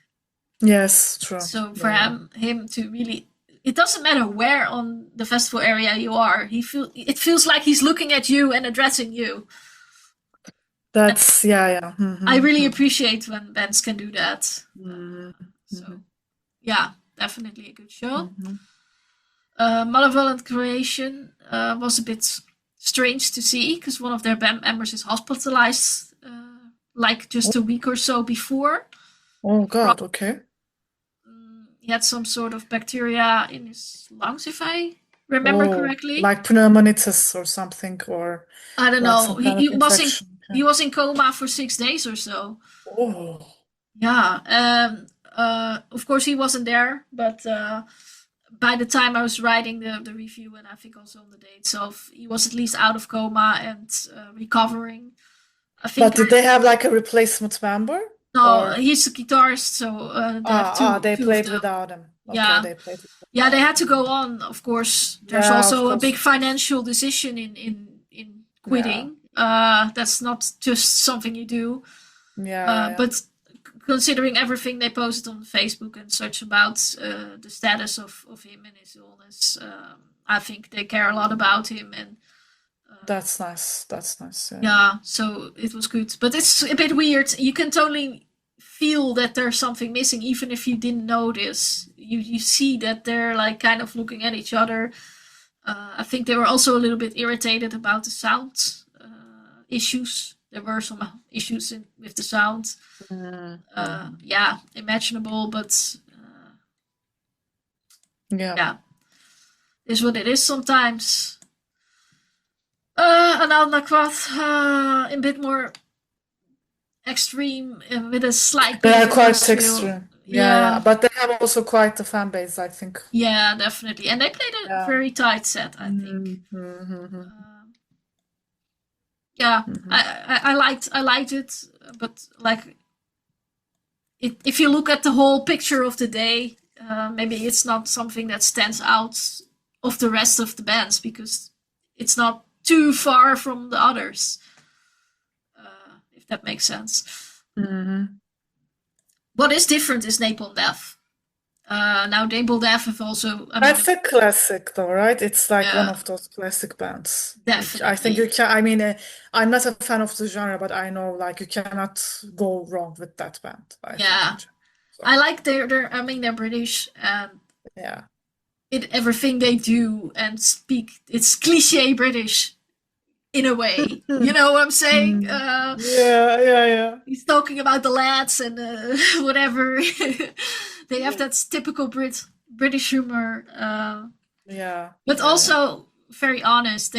Yes, true. So for Yeah, yeah. him to really, it doesn't matter where on the festival area you are. It feels like he's looking at you and addressing you. And That's yeah, yeah. I really Mm-hmm. appreciate when bands can do that. Mm-hmm. So yeah, definitely a good show. Mm-hmm. Malevolent Creation was a bit strange to see because one of their band members is hospitalized like just a week or so before. Oh From, God, okay. he had some sort of bacteria in his lungs, if I remember Oh, correctly. like pneumonitis or something, or I don't like know. some kind of infection. He Okay. was in coma for 6 days or so. Oh, Yeah. Of course, he wasn't there, but by the time I was writing the review, and I think also on the day itself, he was at least out of coma and recovering. I think but there. did they have like a replacement member No, or he's a guitarist, so they have they two of played them. without him. Okay, Yeah, they played yeah, they without had him. to go on. Of course, there's Yeah, of also a big course. financial decision in Yeah, quitting. That's not just something you do. yeah. But considering everything they posted on Facebook and such about the status of him and his illness, I think they care a lot about him. And That's nice. That's nice. Yeah, yeah, so it was good. But it's a bit weird. You can totally feel that there's something missing, even if you didn't notice. You see that they're like kind of looking at each other. I think they were also a little bit irritated about the sound issues. There were some issues with the sound. mm-hmm. Yeah, imaginable, but Yeah. yeah, is what it is sometimes. And Alnaquath, a bit more extreme with a slight They bit are of quite industrial. extreme. Yeah, yeah. Yeah, But they have also quite a fan base, I think. yeah, definitely. And they played a Yeah. very tight set, I think. Mm-hmm. Yeah, Mm-hmm. I liked it, but like if you look at the whole picture of the day, maybe it's not something that stands out of the rest of the bands because it's not too far from the others, if that makes sense. Mm-hmm. What is different is Napalm Death. Now, Napalm Death have also, I mean, That's a classic, though, right? It's like one yeah, of those classic bands. I think you definitely. can. I mean, I'm not a fan of the genre, but I know like you cannot go wrong with that band. I think in Yeah, general. I So like I mean, they're British and yeah. everything they do and speak, it's cliche British in a way. You Mm. know what I'm saying? Yeah, yeah, yeah. He's talking about the lads and whatever. They have that typical British humor, Yeah, but yeah, yeah. also very honest.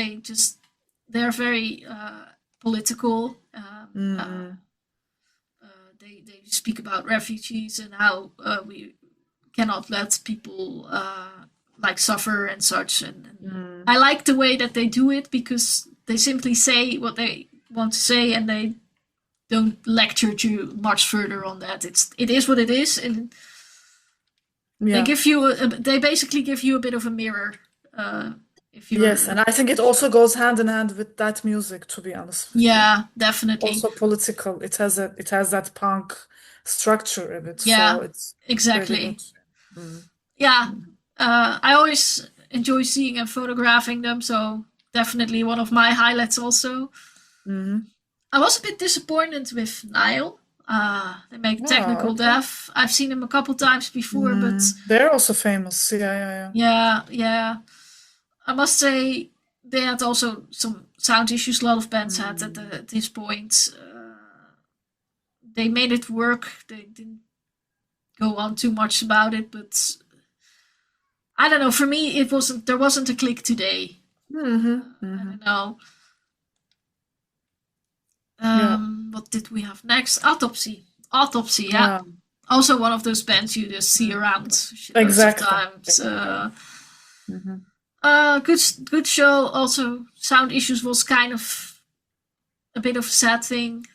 They're very political. Mm-hmm. They speak about refugees and how we cannot let people like suffer and such. And Mm. I like the way that they do it because they simply say what they want to say and they don't lecture you much further on that. It is what it is, and they Yeah. give you they basically give you a bit of a mirror if Yes, you're and I think it also goes hand in hand with that music, to be honest with you. yeah, definitely. Also political. It has that punk structure of it, so Yeah, it's pretty good. exactly. Mm. Yeah, Mm. I always enjoy seeing and photographing them, so definitely one of my highlights also. Mm-hmm. I was a bit disappointed with Nile. They make Oh, technical okay. death. I've seen them a couple times before, but They're also famous. Yeah, yeah, yeah, yeah. I must say they had also some sound issues. A lot of yeah. bands had at this point. They made it work. They didn't go on too much about it, but I don't know. For me, it wasn't. There wasn't a click today. Mm-hmm. I Mm-hmm. don't know. Yeah, What did we have next? Autopsy. Autopsy. Yeah. yeah. Also one of those bands you just see Mm. around shitloads of Exactly. times. Yeah. Mm-hmm. Good show. Also, sound issues was kind of a bit of a sad thing.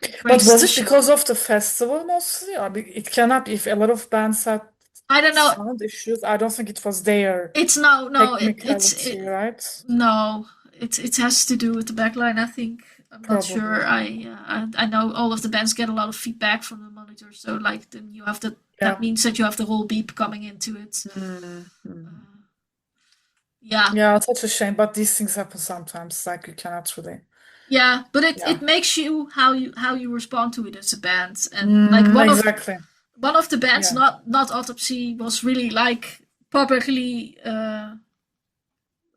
But breaks was the it because show. of the festival mostly? It cannot be if a lot of bands had I don't know. sound issues. I don't think it was their It's no, technicality, right? no. It has to do with the backline. I think I'm not sure. Probably. I know all of the bands get a lot of feedback from the monitor, so like then you have that Yeah. means that you have the whole beep coming into it. Mm. Uh, yeah, Yeah, it's such a shame, but these things happen sometimes. Like you cannot really. yeah, but it Yeah. makes you how you respond to it as a band, and like Exactly. one of the bands, Yeah. not Autopsy, was really like publicly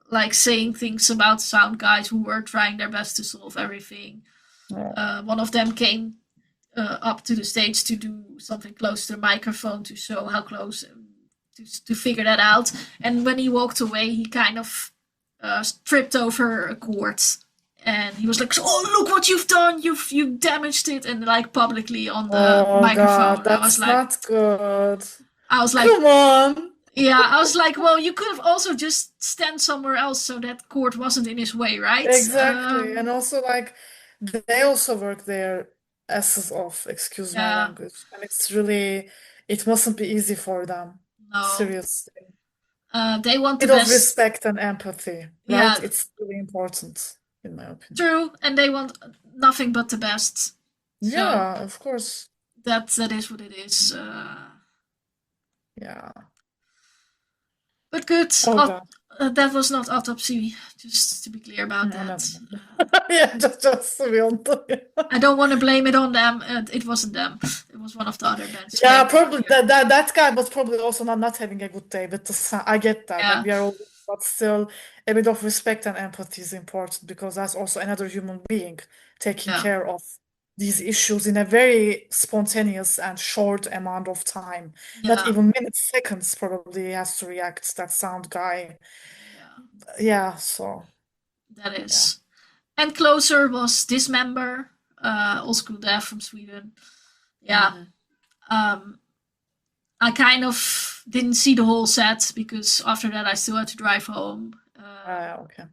like saying things about sound guys who were trying their best to solve everything. Oh, One of them came up to the stage to do something close to the microphone to show how close to figure that out. And when he walked away, he kind of tripped over a cord. And he was like, "Oh, look what you've done! You damaged it!" And like publicly on the oh God, microphone, that's not good. I was like, Come on. yeah, I was like, well, you could have also just stand somewhere else so that cord wasn't in his way, right? Exactly. And also like they also work their asses off, excuse my Yeah, language. And it's really it mustn't be easy for them. no, Seriously. they want the Bit of best. respect and empathy, right? Yeah, It's really important, in my opinion. true, and they want nothing but the best. So Yeah, of course. that is what it is. Yeah. But good. Oh God. That was not autopsy. Just to be clear about No, that. never mind. Yeah, just to be honest. I don't want to blame it on them. It wasn't them. It was one of the other bands Yeah, playing probably earlier. that guy was probably also not having a good day, but I get that. Like Yeah, we are all, but still, a bit of respect and empathy is important because that's also another human being taking yeah, care of these issues in a very spontaneous and short amount of time. Not yeah, even minutes, seconds probably he has to react, that sound guy. yeah. Yeah, so That yeah. is. And closer was Dismember, old school death from Sweden. Yeah. Hmm. Um, I kind of didn't see the whole set because after that I still had to drive home. Okay.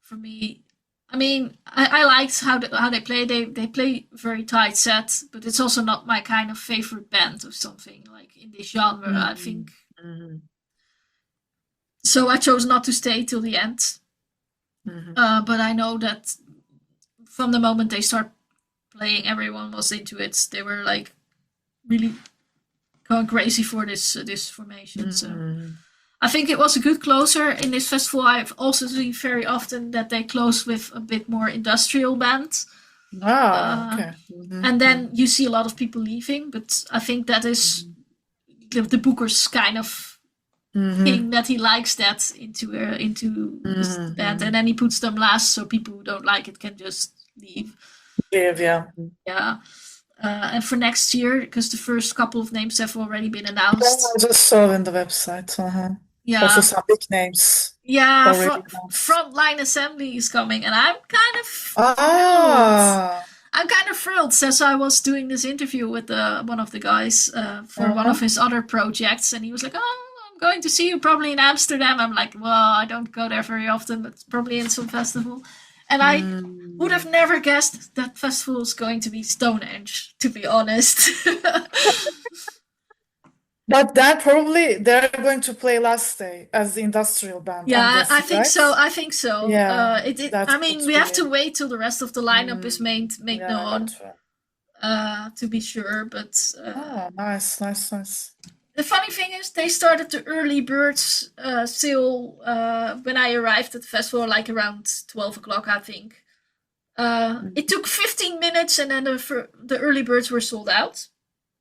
For me, I mean, I liked how they play. They play very tight set, but it's also not my kind of favorite band or something like in this genre. I Hmm. think Hmm. so. I chose not to stay till the end. Hmm. But I know that from the moment they start playing, everyone was into it. They were like really going crazy for this formation. So Hmm. I think it was a good closer in this festival. I've also seen very often that they close with a bit more industrial band. Ah, Uh, okay. and then you see a lot of people leaving, but I think that is the Booker's kind of Hmm. thing that he likes that into the band, and Hmm. then he puts them last so people who don't like it can just leave. Live, yeah. Yeah. And for next year, because the first couple of names have already been Yeah, announced. I just saw in the website. Also Yeah, some big names yeah. already announced. Frontline Assembly is coming, and I'm kind of thrilled. Ah, I'm kind of thrilled since I was doing this interview with one of the guys for one of uh-huh. his other projects, and he was like, "Oh, I'm going to see you probably in Amsterdam." I'm like, "Well, I don't go there very often, but probably in some festival." And I would have Mm. never guessed that festival was going to be Stonehenge, to be honest. But then probably they're going to play last day as the industrial band, I'm Yeah, I guessing, think right? so. I think so. Yeah, I that could mean, we have be. to wait till the rest of the lineup is made Yeah, known that's right. to be sure. But Oh, nice, nice, nice. the funny thing is, they started the early birds sale when I arrived at the festival, like around 12 o'clock, I think. It took 15 minutes, and then the early birds were sold out.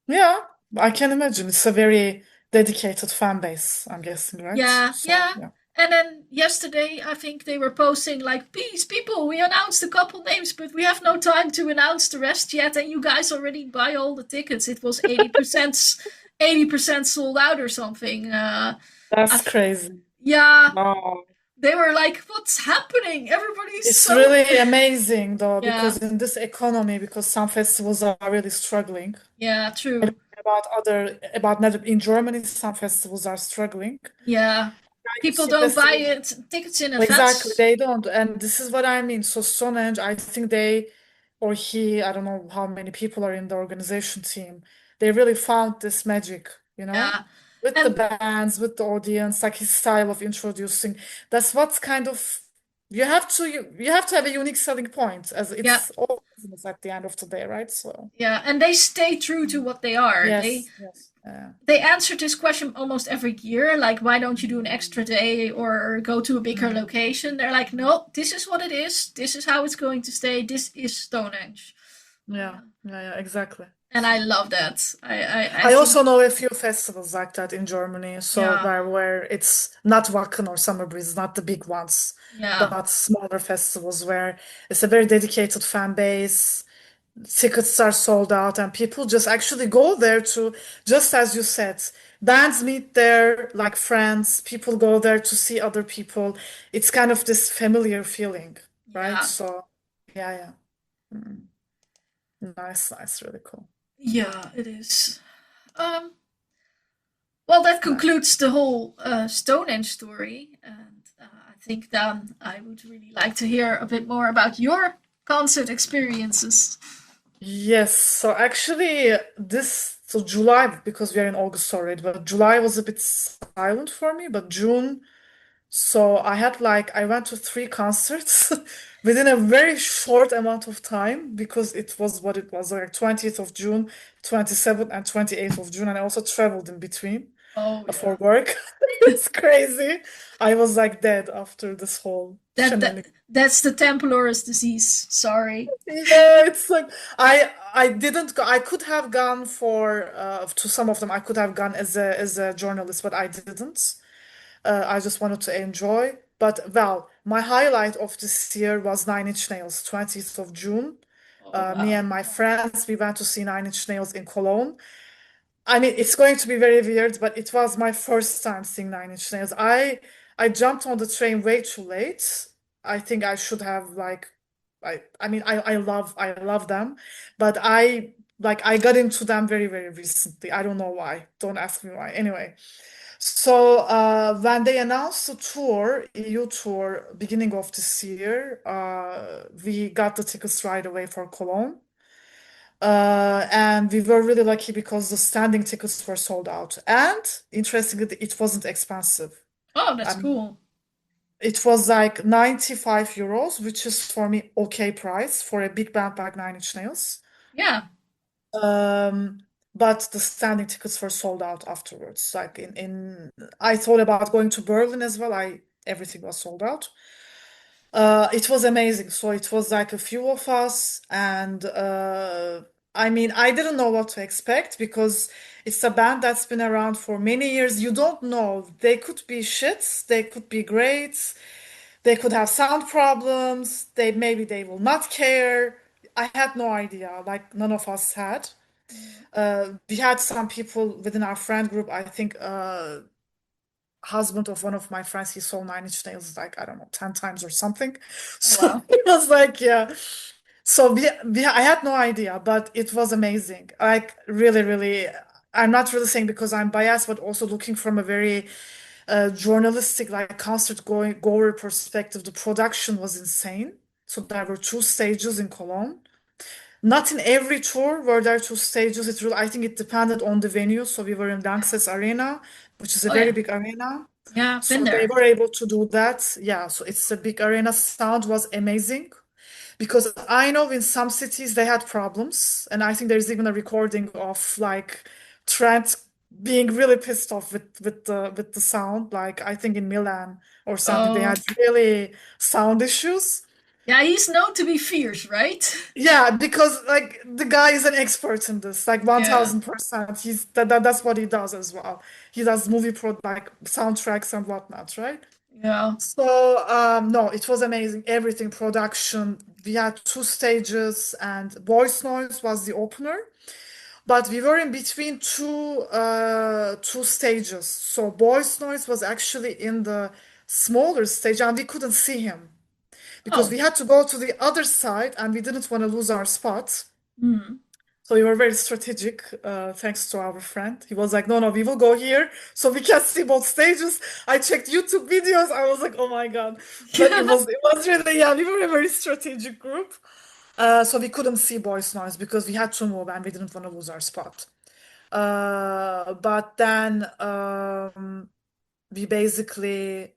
Yeah, I can imagine. It's a very dedicated fan base, I'm guessing, right? Yeah, So, yeah. yeah. And then yesterday, I think they were posting like, "Please, people, we announced a couple names, but we have no time to announce the rest yet, and you guys already buy all the tickets." It was 80% sold out or something. I That's th- crazy. yeah, Wow. they were like, "What's happening? Everybody's It's so." really amazing though, Yeah, because in this economy, because some festivals are really struggling. yeah, I don't true. know about about in Germany, some festivals are struggling. Yeah, You people see don't buy festivals it tickets in exactly advance. they don't, and this is what I mean. So Stonehenge, I think they or he, I don't know how many people are in the organization team. They really found this magic, you know, Yeah. with the And bands, with the audience, like his style of introducing. That's what's kind of you have to have a unique selling point, as yeah, it's all business at the end of the day, right? So yeah, and they stay true to what they are. They yes, yes, they answer this question almost every year, like why don't you do an extra day or go to a bigger mm, location? They're like, no, this is what it is. This is how it's going to stay. This is Stonehenge. yeah, Uh, yeah, exactly. and I love that. I I think, also know a few festivals like that in Germany, so yeah, where it's not Wacken or Summer Breeze, not the big ones, yeah, but smaller festivals where it's a very dedicated fan base, tickets are sold out, and people just actually go there to, just as you said, bands meet there like friends, people go there to see other people. It's kind of this familiar feeling, right? yeah, So, yeah, yeah. Mm. Nice, nice, really cool. yeah, it is. Um, well, that Nice. concludes the whole Stonehenge story, and I think then I would really like to hear a bit more about your concert experiences. Yes, so actually, so July, because we are in August already, but July was a bit silent for me, but June, so I went to three concerts within a very short amount of time because it was what it was, like 20th of June, 27th and 28th of June, and I also traveled in between Oh for yeah, work. It's crazy. I was like dead after this whole that shenanigan. that's the Templar's disease. Sorry. Yeah, it's like I didn't go. I could have gone for to some of them. I could have gone as a journalist, but I didn't. I just wanted to enjoy. But well, my highlight of this year was Nine Inch Nails, 20th of June. Oh Me wow. and my friends, we went to see Nine Inch Nails in Cologne. I mean, it's going to be very weird, but it was my first time seeing Nine Inch Nails. I jumped on the train way too late. I think I should have like I mean I love them, but I got into them very very recently. I don't know why. Don't ask me why. Anyway, so when they announced the tour, EU tour, beginning of this year, we got the tickets right away for Cologne. And we were really lucky because the standing tickets were sold out. And interestingly, it wasn't expensive. Oh, that's Um, cool. it was like 95 euros, which is for me okay price for a big band like Nine Inch Nails. Yeah. Um, but the standing tickets were sold out afterwards. I thought about going to Berlin as well. Everything was sold out. It was amazing. So it was like a few of us, and I mean, I didn't know what to expect because it's a band that's been around for many years. You don't know. They could be shits, they could be great, they could have sound problems, maybe they will not care. I had no idea, like none of us had. Mm. We had some people within our friend group, I think husband of one of my friends, he saw Nine Inch Nails like, I don't know, 10 times or something. Oh So wow. it was like, yeah. So I had no idea, but it was amazing. Like, really, really, I'm not really saying because I'm biased, but also looking from a very journalistic, like goer perspective, the production was insane. So there were two stages in Cologne. Not in every tour were there two stages. I think it depended on the venue. So we were in Lanxess Arena, which is a Oh very yeah. big arena. Yeah, been So they there. were able to do that. Yeah, so it's a big arena. Sound was amazing because I know in some cities they had problems, and I think there's even a recording of like Trent being really pissed off with the sound. Like I think in Milan or something, they Oh had really sound issues. yeah, he's known to be fierce, right? Yeah, because like the guy is an expert in this, like Yeah. 1000%. That's what he does as well. He does like soundtracks and whatnot, right? Yeah. So no, it was amazing. Everything production. We had two stages, and Voice Noise was the opener, but we were in between two stages. So Voice Noise was actually in the smaller stage, and we couldn't see him because Oh. we had to go to the other side, and we didn't want to lose our spot. Hmm. So we were very strategic, thanks to our friend. He was like, no, no, we will go here so we can see both stages. I checked YouTube videos. I was like, oh my God. But Yeah. it was really, yeah, we were a very strategic group. So we couldn't see Boys Noise because we had to move and we didn't want to lose our spot. But then we basically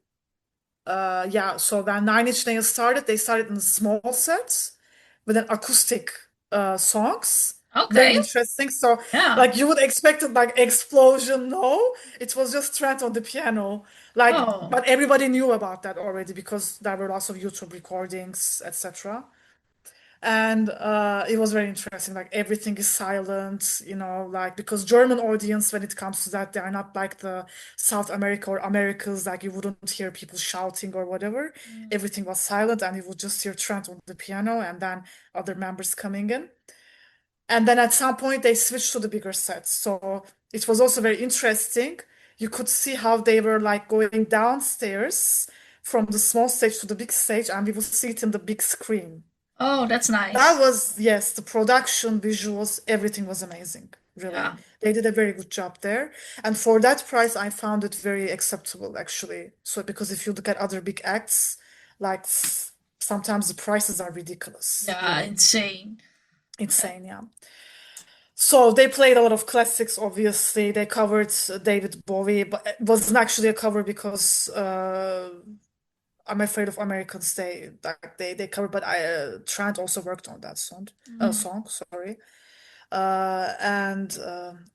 yeah, so when Nine Inch Nails started, they started in small sets with an acoustic songs. Very Okay. interesting. So Yeah. like you would expect it like explosion. No, it was just Trent on the piano. Like, Oh. but everybody knew about that already because there were lots of YouTube recordings, etc. And it was very interesting. Like everything is silent, you know, like because German audience, when it comes to that, they are not like the South America or Americans, like you wouldn't hear people shouting or whatever. Mm. Everything was silent, and you would just hear Trent on the piano and then other members coming in. And then at some point they switched to the bigger sets. So it was also very interesting. You could see how they were like going downstairs from the small stage to the big stage, and we would see it in the big screen. Oh, that's That nice. was, yes, the production, visuals, everything was amazing, really. Yeah. They did a very good job there. And for that price, I found it very acceptable, actually. So, because if you look at other big acts, like sometimes the prices are ridiculous, Yeah, really insane. Yeah. insane, yeah. So they played a lot of classics, obviously. They covered David Bowie, but it wasn't actually a cover because I'm afraid of Americans. They covered, but Trent also worked on that Mm. song, sorry. And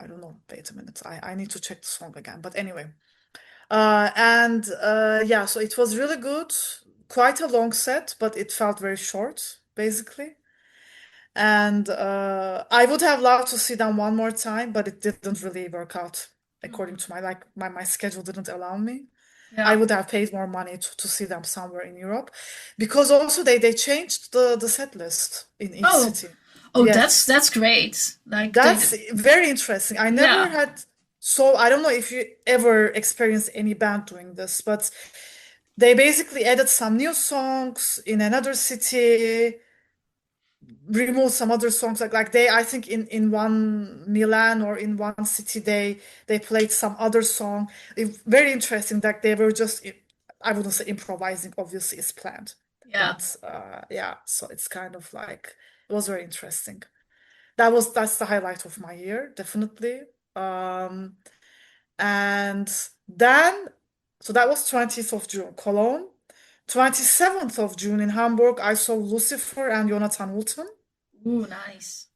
I don't know. Wait a minute. I need to check the song again. But anyway, and yeah, so it was really good. Quite a long set, but it felt very short, basically. And I would have loved to see them one more time, but it didn't really work out according Mm. to my schedule didn't allow me. I Yeah. would have paid more money to see them somewhere in Europe because also they changed the set list in each Oh. city. Oh, Yes. that's great. Like they That's did. very interesting. I never Yeah. had, so I don't know if you ever experienced any band doing this, but they basically added some new songs in another city, removed some other songs. Like they, I think in one Milan or in one city they played some other song. Very interesting that they were just, I wouldn't say improvising, obviously it's planned. Yeah. But yeah, so it's kind of like it was very interesting. That's the highlight of my year, definitely. Um, and then so that was 20th of June, Cologne. 27th of June in Hamburg, I saw Lucifer and Jonathan Wilton. Ooh, nice.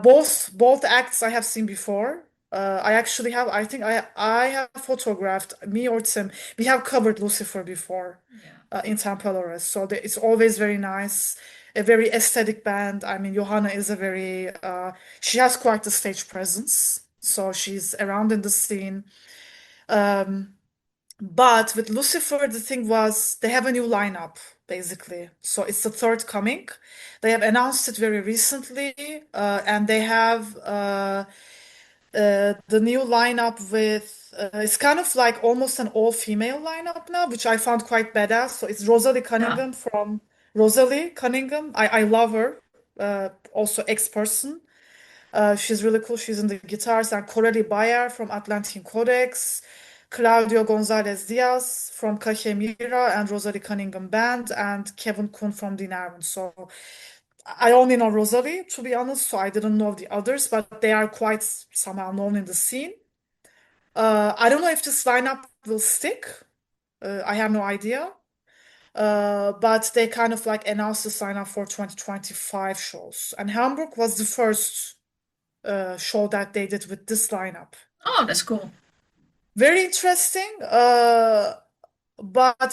Both acts I have seen before. I actually have, I think I have photographed me or Tim. We have covered Lucifer before Yeah. in Tampelores, so it's always very nice. A very aesthetic band. I mean, Johanna is a very she has quite the stage presence, so she's around in the scene. Um, but with Lucifer, the thing was they have a new lineup, basically. So it's the third coming. They have announced it very recently, and they have the new lineup with it's kind of like almost an all-female lineup now, which I found quite badass. So it's Yeah. Rosalie Cunningham. I love her. Also ex-person. She's really cool. She's in the guitars. And Corelli Bayer from Atlantic Codex, Claudio Gonzalez Diaz from Cajemira and Rosalie Cunningham Band, and Kevin Kuhn from Dinarun. So I only know Rosalie, to be honest, so I didn't know the others, but they are quite somehow known in the scene. I don't know if this lineup will stick. I have no idea. But they kind of like announced the sign up for 2025 shows. And Hamburg was the first show that they did with this lineup. Oh, that's cool. Very interesting, but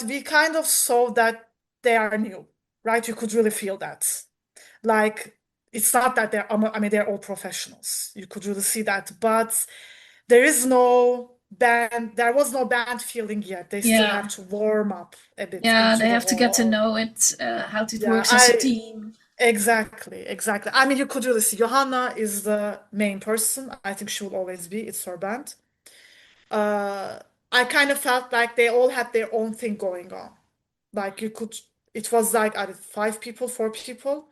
we kind of saw that they are new, right? You could really feel that. Like, it's not that I mean, they're all professionals. You could really see that, but there was no band feeling yet. They still have Yeah. to warm up a bit Yeah, into they the have to get to whole. know it, how it Yeah, works as a team. exactly. I mean, you could really see Johanna is the main person. I think she will always be. It's her band. uh, I kind of felt like they all had their own thing going on. Like it was like I don't five people, four people,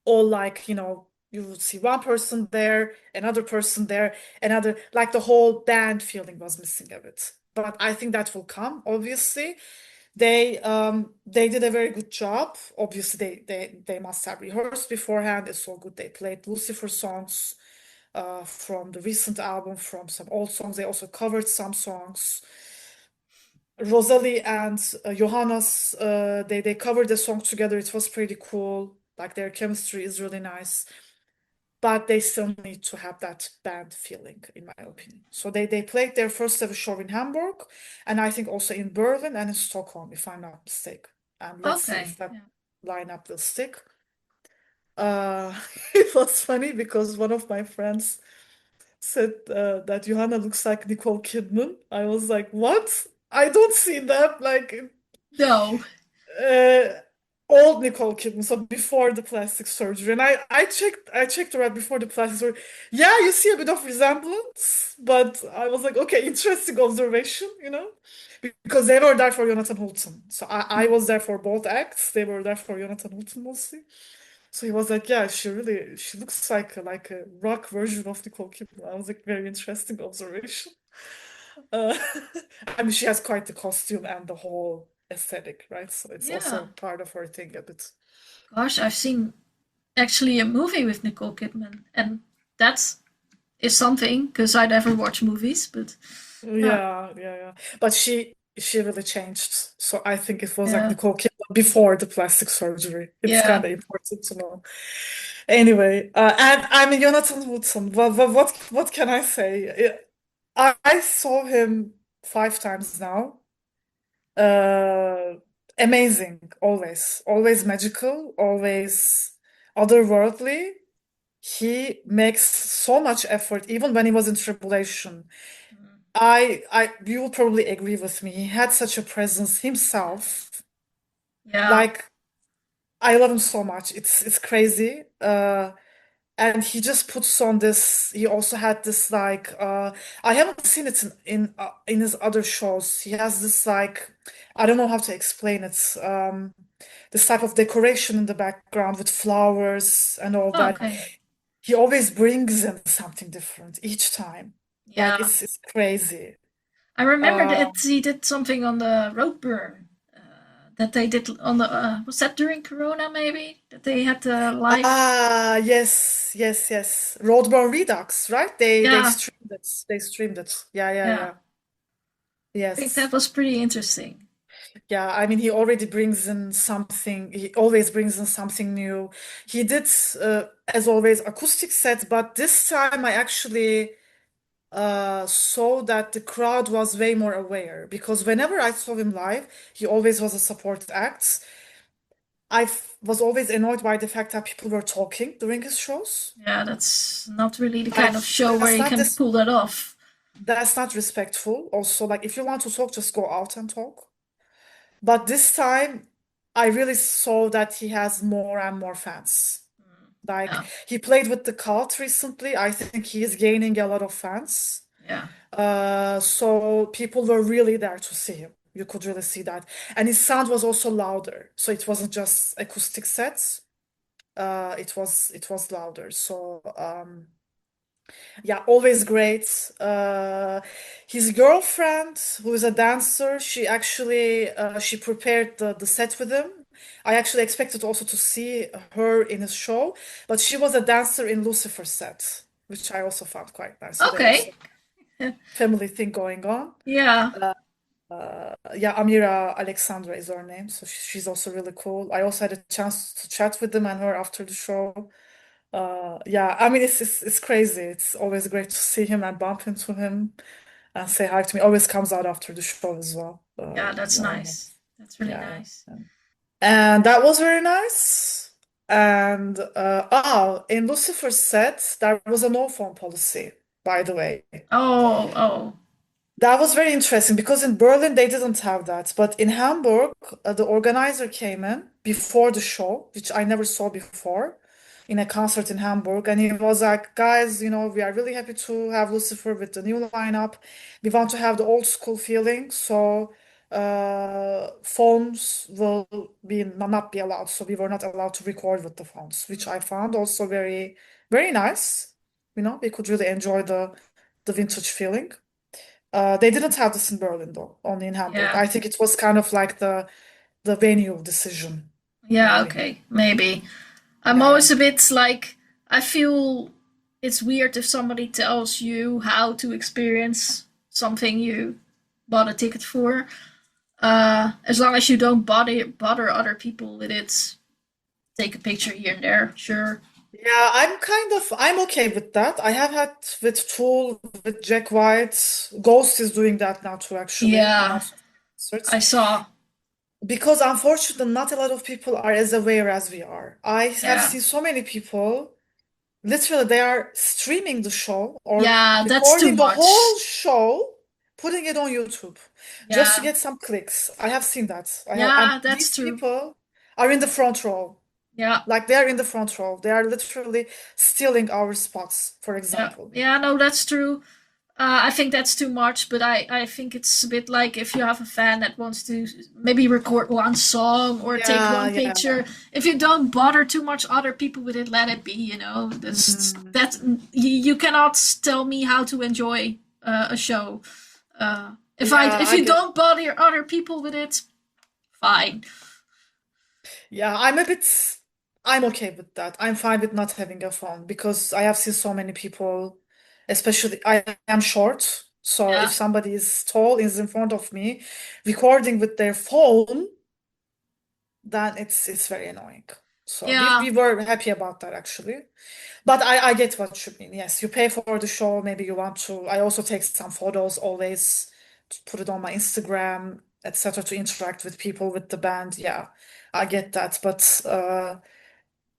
all like, you would see one person there, another person there, another, like the whole band feeling was missing of it. But I think that will come, obviously. They did a very good job. Obviously, they must have rehearsed beforehand. It's so good. They played Lucifer songs from the recent album, from some old songs. They also covered some songs. Rosalie and Johannes, they covered the song together. It was pretty cool. Like their chemistry is really nice, but they still need to have that band feeling, in my opinion. So they played their first ever show in Hamburg, and I think also in Berlin and in Stockholm, if I'm not mistaken. And let's see if Okay. that Yeah. lineup will stick. Uh, it was funny because one of my friends said that Johanna looks like Nicole Kidman. I was like, what? I don't see that. Like No. uh, old Nicole Kidman, so before the plastic surgery. And I checked her out before the plastic surgery. Yeah, you see a bit of resemblance, but I was like, okay, interesting observation, because they were there for Jonathan Hulton. So I Mm. was there for both acts. They were there for Jonathan Hulton mostly. So he was like, yeah, she looks like a rock version of Nicole Kidman. I was like, very interesting observation. Uh, I mean, she has quite the costume and the whole aesthetic, right? So it's Yeah. also part of her thing a bit. Gosh, I've seen actually a movie with Nicole Kidman, and that is something because I never watch movies, but yeah, Yeah, yeah, yeah. But she really changed. So I think it was like yeah, Nicole Kidman before the plastic surgery. It's yeah, kind of important to know. Anyway, and I mean Jonathan Woodson. What can I say? I saw him 5 times now. Uh, Amazing, always magical, always otherworldly. He makes so much effort, even when he was in tribulation. mm, You will probably agree with me. He had such a presence himself. yeah. Like, I love him so much. It's crazy. And he just puts on this. He also had this I haven't seen it in his other shows. He has this I don't know how to explain it. This type of decoration in the background with flowers and all Oh, that. okay, He always brings in something different each time. Like yeah. it's crazy. I remember Uh, that he did something on the Roadburn. That they did on the was that during Corona maybe that they had the live. yes. Roadburn Redux, right? They Yeah, streamed it. They streamed it. Yeah, yeah, yeah. yeah. I think that Yes. was pretty interesting. Yeah, I mean, he already brings in something. He always brings in something new. He did, as always, acoustic sets, but this time I actually saw that the crowd was way more aware because whenever I saw him live, he always was a support act. Was always annoyed by the fact that people were talking during his shows. Yeah, that's not really the kind Like of show where you can pull that off. that's not respectful. Also, like if you want to talk, just go out and talk. But this time, I really saw that he has more and more fans. Like Yeah, he played with the cult recently. I think he is gaining a lot of fans. yeah. So people were really there to see him. You could really see that. And his sound was also louder. So it wasn't just acoustic sets. It was louder. So yeah, always great. His girlfriend, who is a dancer, she prepared the set with him. I actually expected also to see her in his show, but she was a dancer in Lucifer's set, which I also found quite nice. So they also Okay. family thing going on. Yeah, Yeah, Amira Alexandra is her name, so she's also really cool. I also had a chance to chat with them and her after the show. Yeah, I mean it's crazy. It's always great to see him and bump into him and say hi to me. Always comes out after the show as well. yeah. That's Yeah, nice. That's really yeah, nice. yeah. And that was very nice. And in Lucifer's set, there was a no phone policy, by the way. Oh, oh. That was very interesting because in Berlin they didn't have that, but in Hamburg, the organizer came in before the show, which I never saw before, in a concert in Hamburg, and he was like, "Guys, we are really happy to have Lucifer with the new lineup. We want to have the old school feeling, so phones will not be allowed. So we were not allowed to record with the phones, which I found also very, very nice. We could really enjoy the vintage feeling." They didn't have this in Berlin though, only in Hamburg. Yeah. I think it was kind of like the venue decision, Yeah, maybe. okay. Maybe. I'm Yeah, yeah. always a bit like, I feel it's weird if somebody tells you how to experience something you bought a ticket for. As long as you don't bother other people with it, take a picture here and there, sure. Yeah, I'm okay with that. I have had with Tool, with Jack White. Ghost is doing that now too, actually, in Yeah, also concerts. I saw. Because unfortunately, not a lot of people are as aware as we are. I have Yeah, seen so many people, literally, they are streaming the show or yeah, that's too recording the much. whole show, putting it on YouTube just to Yeah, get some clicks. I have seen that. And yeah, that's these true. people are in the front row. Yeah, Like they are in the front row. They are literally stealing our spots, for yeah, example. yeah. No, that's true. I think that's too much, but I think it's a bit like if you have a fan that wants to maybe record one song or take Yeah, one yeah. picture. If you don't bother too much other people with it, let it be. You know, Mm, that you cannot tell me how to enjoy a show. yeah, If I you get. don't bother other people with it, fine. Yeah, I'm okay with that. I'm fine with not having a phone because I have seen so many people, especially I am short. So if Yeah, somebody is tall is in front of me recording with their phone, then it's very annoying. So we yeah, were happy about that actually. But I get what you mean. Yes, you pay for the show, maybe you want to. I also take some photos always to put it on my Instagram, etc., to interact with people with the band. Yeah, I get that. But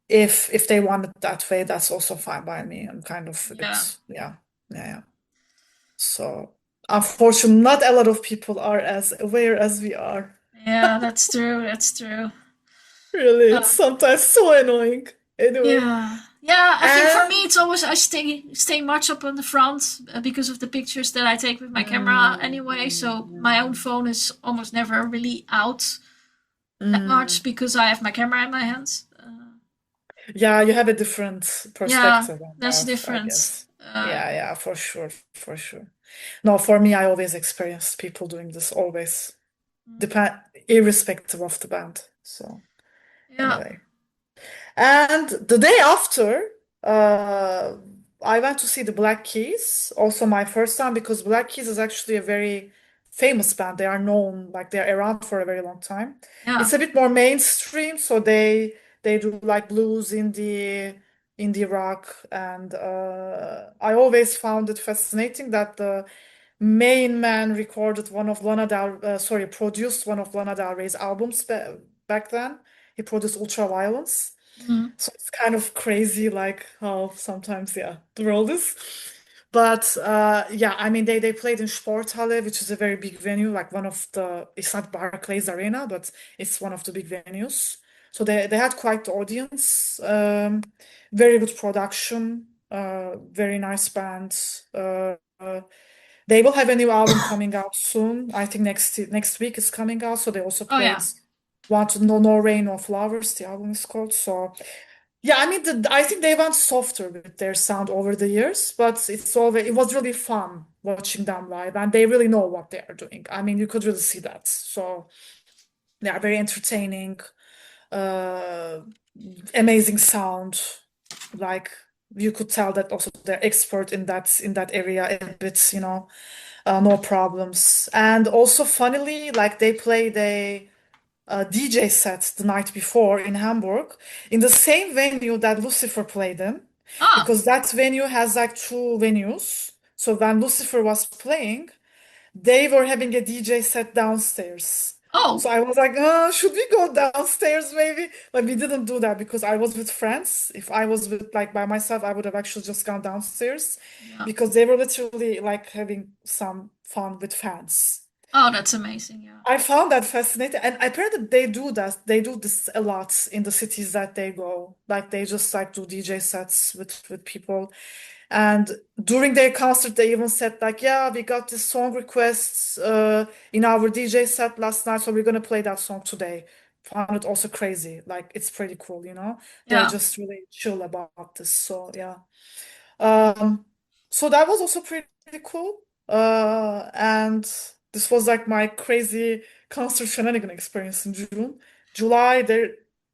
if they want it that way, that's also fine by me. I'm kind of a yeah, bit, yeah, yeah, yeah. So unfortunately, not a lot of people are as aware as we are. yeah. That's true. That's true. Really, Uh, it's sometimes so annoying. Anyway, Yeah, yeah. I think for me, and it's always I stay much up on the front because of the pictures that I take with my camera anyway. So my own mm. phone is almost never really out that much Mm. because I have my camera in my hands. Yeah, you have a different Yeah, perspective on that's that, I different. guess. Uh, Yeah, yeah, for sure, for sure. No, for me, I always experienced people doing this, always, depend irrespective of the band. So yeah. anyway. And the day after, uh, I went to see the Black Keys, also my first time, because Black Keys is actually a very famous band. They are known, like they're around for a very long time. Yeah. It's a bit more mainstream, so they do like blues, indie rock, and I always found it fascinating that the main man recorded one of sorry, produced one of Lana Del Rey's albums back then. He produced Ultraviolence. Mhm. So it's kind of crazy, like how sometimes, yeah, the world is. But yeah, I mean, they played in Sporthalle, which is a very big venue, like one of the, it's not Barclays Arena, but it's one of the big venues. So they had quite the audience, very good production, very nice band. They will have a new album coming out soon. I think next week is coming out. So they also Oh played yeah. Want No Rain, No Flowers, the album is called. So yeah, I mean, I think they went softer with their sound over the years, but it was really fun watching them live, and they really know what they are doing. I mean, you could really see that. So they are very entertaining, uh, amazing sound. Like you could tell that also they're expert in that area a bit, no problems. And also, funnily, like they played a DJ set the night before in Hamburg in the same venue that Lucifer played in, Oh. because that venue has like two venues. So when Lucifer was playing, they were having a DJ set downstairs. Oh. So I was like, should we go downstairs maybe? But we didn't do that because I was with friends. If I was with like by myself, I would have actually just gone downstairs Yeah. because they were literally like having some fun with fans. Oh, that's amazing. Yeah. I found that fascinating, and apparently they do that. They do this a lot in the cities that they go. Like they just like do DJ sets with people, and during their concert, they even said like, "Yeah, we got this song requests in our DJ set last night, so we're gonna play that song today." Found it also crazy. Like it's pretty cool, you know. They're Yeah. just really chill about this. So yeah. Um, so that was also pretty cool. And this was like my crazy concert shenanigan experience in June. July,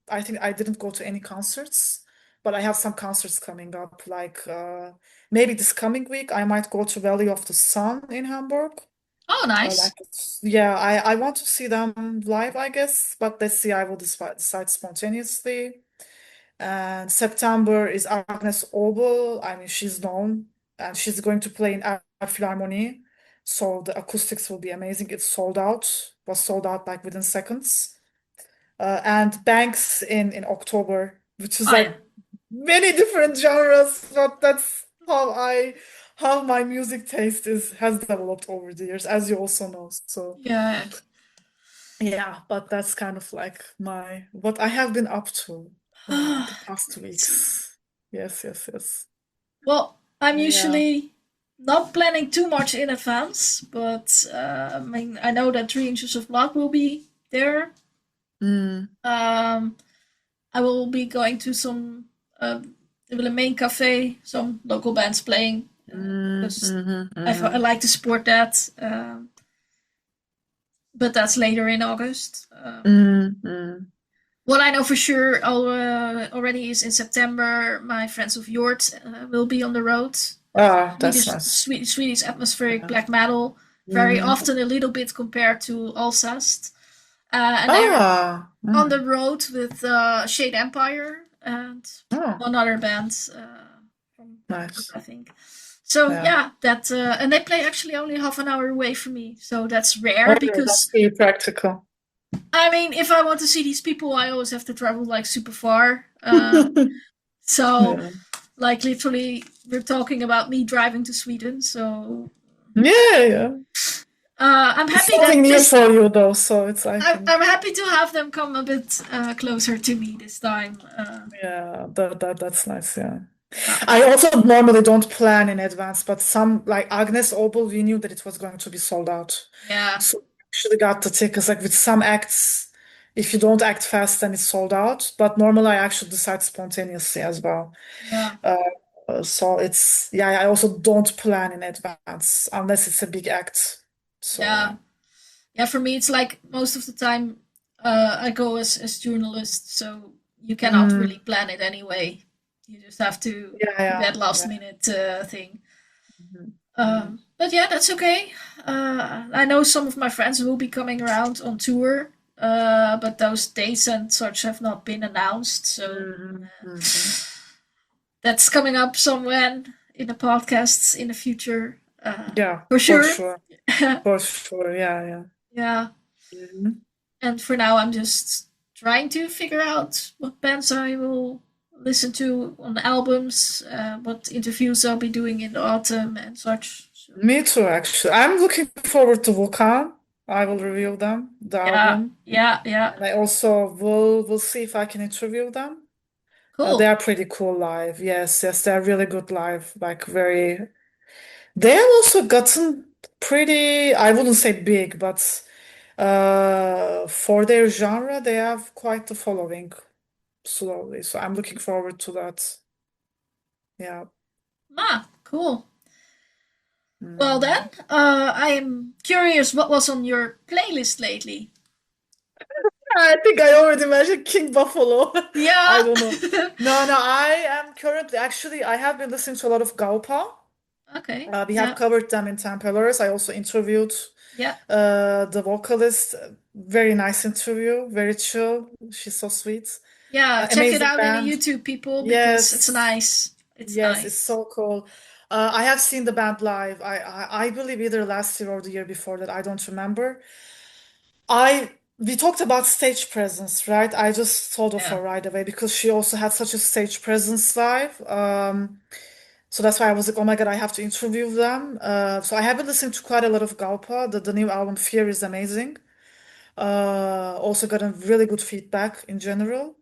I think I didn't go to any concerts, but I have some concerts coming up. Like maybe this coming week, I might go to Valley of the Sun in Hamburg. Oh, Like, nice. yeah, I want to see them live, I guess, but let's see. I will decide spontaneously. And September is Agnes Obel. I mean, she's known and she's going to play in Philharmonie. So the acoustics will be amazing. It's sold out, was sold out like within seconds. And Banks in October, which is Oh, yeah. like many different genres, but that's how my music taste is has developed over the years, as you also know. So Yeah. yeah, but that's kind of like my what I have been up to the past It's- weeks. Yes, yes, yes. well, I'm Yeah. usually not planning too much in advance, but I mean, I know that 3 Inches of Blood will be there. Mm, Um, I will be going to some the main cafe, some local bands playing because I mm. like to support that. But that's later in August. What I know for sure already is in September, my friends of Yort will be on the road. Ah, that's nice. Swedish atmospheric Yeah. black metal, very Mm. often a little bit compared to Alcest. And they're Ah, on the road with Shade Empire and oh, one other band from Hamburg, nice. I think. So Yeah. yeah, that and they play actually only half an hour away from me, so that's rare Oh, that's because pretty practical. I mean, if I want to see these people, I always have to travel like super far. So Yeah. like literally, we're talking about me driving to Sweden. So Yeah, yeah. I'm It's happy something that new this. for you though, so it's I can I'm happy to have them come a bit closer to me this time. yeah, that's nice, yeah. Yeah, I also normally don't plan in advance, but some like Agnes Obel, we knew that it was going to be sold out. yeah, So we actually got the tickets. Like with some acts, if you don't act fast, then it's sold out. But normally I actually decide spontaneously as well. yeah, So it's yeah, I also don't plan in advance unless it's a big act. So yeah, yeah. yeah. For me, it's like most of the time I go as journalist, so you cannot really Mm, plan it anyway. You just have to yeah, do yeah, that last yeah. minute thing. Mhm, mhm. But yeah, that's okay. I know some of my friends will be coming around on tour, but those dates and such have not been announced. So Mhm, mhm. that's coming up somewhere in the podcasts in the future, Yeah, for for sure. sure. For sure. Yeah, yeah. Yeah, Mhm. and for now, I'm just trying to figure out what bands I will listen to on the albums, what interviews I'll be doing in the autumn and such. So Me too, actually. I'm looking forward to Vulcan. I will review them, the yeah, album. yeah, yeah. And I also will see if I can interview them. They Cool. are pretty cool live. Yes, yes, they're really good live. Like very they have also gotten pretty, I wouldn't say big, but for their genre, they have quite the following slowly. So I'm looking forward to that. Yeah. Ah, cool. Well then, Mhm. I am curious what was on your playlist lately. I think I already mentioned King Buffalo. I Yeah. don't know. No, no, I am currently actually I have been listening to a lot of Gaupa. Okay. We have Yeah. covered them in Tempellaris. I also interviewed Yeah. the vocalist. Very nice interview, very chill. She's so sweet. Yeah. Check it Amazing out in the band. YouTube, people, because it's Yes, nice. It's yes, it's nice. so cool. I have seen the band live. I believe either last year or the year before that. I don't remember. I we talked about stage presence, right? I just thought of Yeah. her right away because she also had such a stage presence live. So that's why I was like, oh my God, I have to interview them. So I have been listening to quite a lot of Galpa. The new album Fear is amazing. Also gotten really good feedback in general.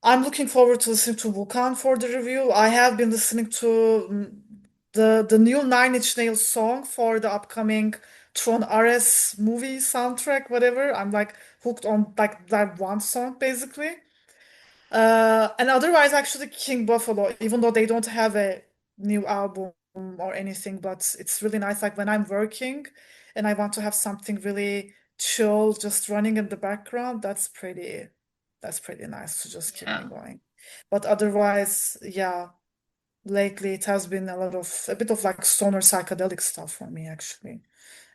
I'm looking forward to listening to Vulcan for the review. I have been listening to the new Nine Inch Nails song for the upcoming Tron Ares movie soundtrack, whatever. I'm like hooked on like that one song basically. And otherwise, actually, King Buffalo, even though they don't have a new album, or anything, but it's really nice. Like when I'm working and I want to have something really chill just running in the background, that's pretty nice to just keep me Yeah. going. But otherwise, yeah, lately it has been a bit of like stoner psychedelic stuff for me actually,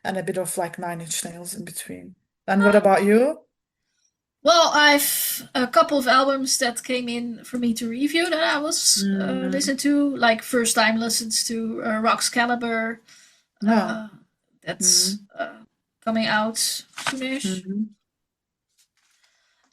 and a bit of like Nine Inch Nails in between. And what about you? Well, I've a couple of albums that came in for me to review that I was Mm, listening to, like first time listens to Rock's Caliber. yeah. Uh, that's Mm, coming out soonish. mm,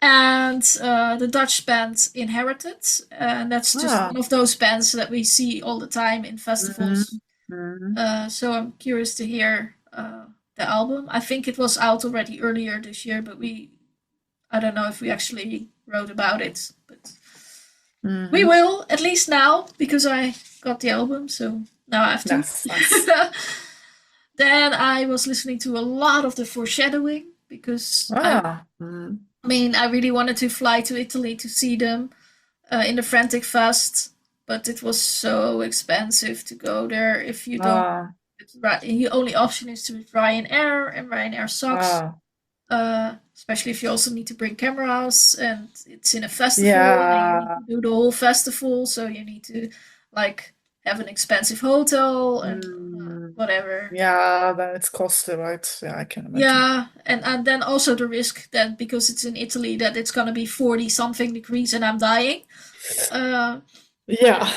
And the Dutch band Inherited, and that's just ah, one of those bands that we see all the time in mm, festivals. mm, So I'm curious to hear the album. I think it was out already earlier this year, but I don't know if we actually wrote about it, but we mm. will at least now because I got the album, so now I have to. Yes, nice. Then I was listening to a lot of the Foreshadowing because Ah, mm, I mean, I really wanted to fly to Italy to see them in the Frantic Fest, but it was so expensive to go there if you don't. ah, The only option is to Ryanair, and Ryanair sucks. ah. Especially if you also need to bring cameras, and it's in a festival, and you need Yeah. to do the whole festival, so you need to like have an expensive hotel and Mm, whatever. yeah, then it's costly, right? Yeah, I can imagine. Yeah, and then also the risk that because it's in Italy that it's gonna be 40 something degrees and I'm dying. Uh, Yeah.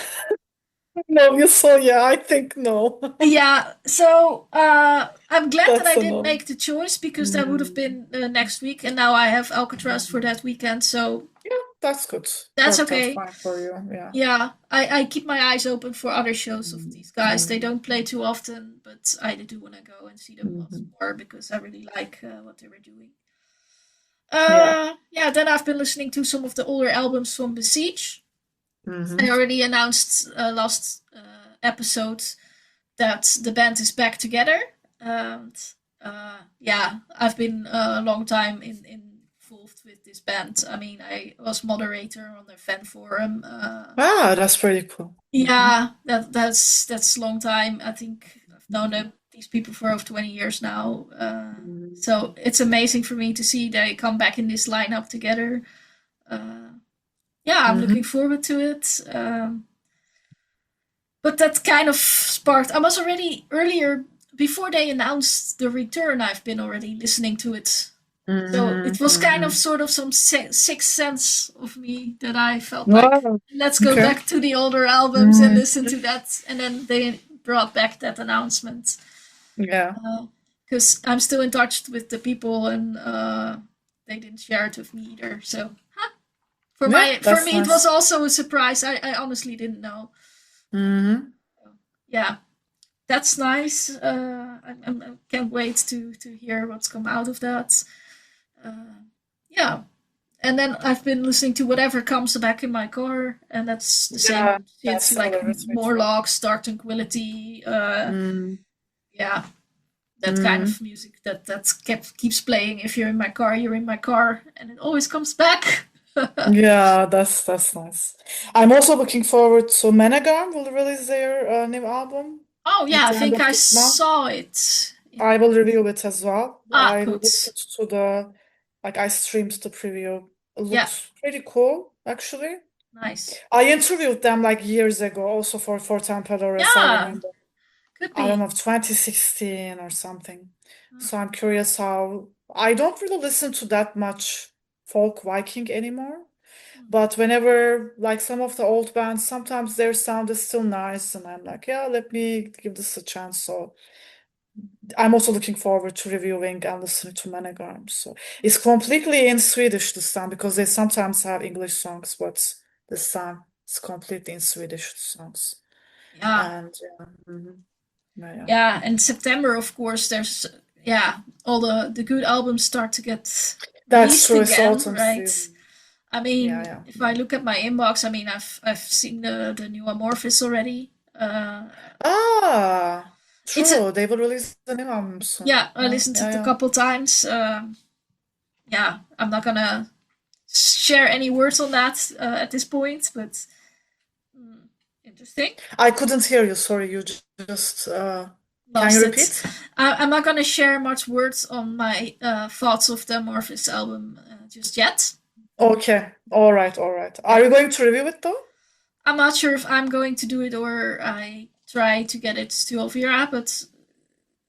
No, you saw, yeah, I think no. yeah, so I'm glad that I That's a didn't no. make the choice because that would have Mm, been next week, and now I have Alcatraz for mm. that weekend, so Yeah, that's good. that's Worked out okay. fine for you. Yeah. Yeah, I keep my eyes open for other shows of Mm, these guys. They mm, don't play too often, but I do want to go and see them once mhm. more because I really like what they were doing. Yeah. Yeah, then I've been listening to some of the older albums from Besiege. I Hmm. already announced last episode that the band is back together. And yeah, I've been a long time involved with this band. I mean, I was moderator on their fan forum. Ah, that's pretty cool. Hmm. Yeah, that's a long time. I think I've known these people for over 20 years now. So it's amazing for me to see they come back in this lineup together. Uh, yeah, I'm looking Hmm. forward to it. But that kind of sparked. I was already earlier before they announced the return. I've been already listening to it, so Hmm. it was kind of Hmm. sort of some sixth sense of me that I felt like Oh, let's go okay. back to the older albums and Mm, listen to that. And then they brought back that announcement yeah. because I'm still in touch with the people and they didn't share it with me either. So Yeah, for that's me it was nice. also a surprise. I honestly didn't know. Hmm. Yeah, that's nice. I can't wait to hear what's come out of that. Uh, yeah, and then I've been listening to whatever comes back in my car, and that's the Yeah, same shit that's like similar with me too. Morlock, Star Tranquility. Mm, Yeah, that kind mm. of music that keeps playing. If you're in my car, you're in my car, and it always comes back. Yeah, that's nice. I'm also looking forward to Menegar will release their new album Oh at yeah, I the end think of I this month. saw it. I will review it as well. I Good. listened to I streamed the preview. It Yeah, looks pretty cool, actually. nice. I interviewed them like years ago, also for Temperatures, I Yeah, remember. could I don't be. know, 2016 or something. So I'm curious how I don't really listen to that much folk Viking anymore. But whenever like some of the old bands, sometimes their sound is still nice, and I'm like, yeah, let me give this a chance. So I'm also looking forward to reviewing and listening to Managram. So it's completely in Swedish this time because they sometimes have English songs, but this time it's completely in Swedish songs. Yeah, And yeah, yeah, yeah. yeah, and September, of course, there's yeah, all the good albums start to get That's released true. It's again, autumn right? season. I Yeah, mean, yeah. if I look at my inbox, I mean, I've seen the new Amorphis already. Ah, It's a true. They will release the new album soon. Yeah, I Yeah, listened to yeah, it a yeah. couple times. Yeah, I'm not gonna share any words on that at this point, but mm. Interesting. I couldn't hear you. Sorry, you just can you Lost it. repeat? I'm not gonna share much words on my thoughts of the Amorphous album just yet. Okay. All right, all right. Are you going to review it though? I'm not sure if I'm going to do it or I try to get it to Elvira, but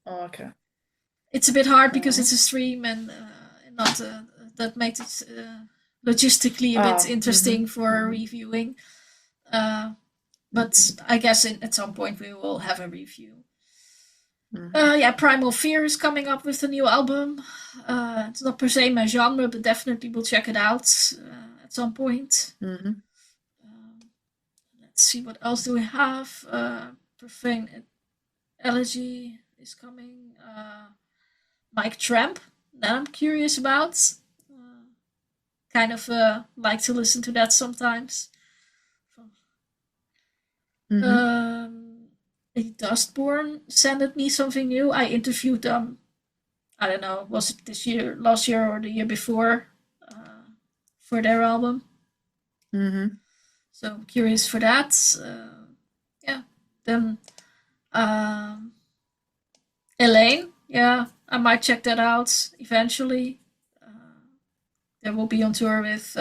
Okay. it's a bit hard because Uh-huh. it's a stream and not that makes it logistically a bit Ah, interesting mm-hmm. for Mm-hmm. reviewing. Uh, but I guess at some point we will have a review. Mm-hmm. Yeah, Primal Fear is coming up with a new album. It's not per se my genre, but definitely will check it out at some point. Mm-hmm. Uh, let's see, what else do we have? Profane Elegy is coming. Mike Tramp, that I'm curious about. Uh, kind of like to listen to that sometimes. Mm-hmm. Um, Dustborn sent me something new. I interviewed them. I don't know, was it this year, last year, or the year before for their album? Mm-hmm. So I'm curious for that. Yeah. Then um, Elaine. Yeah, I might check that out eventually. They will be on tour with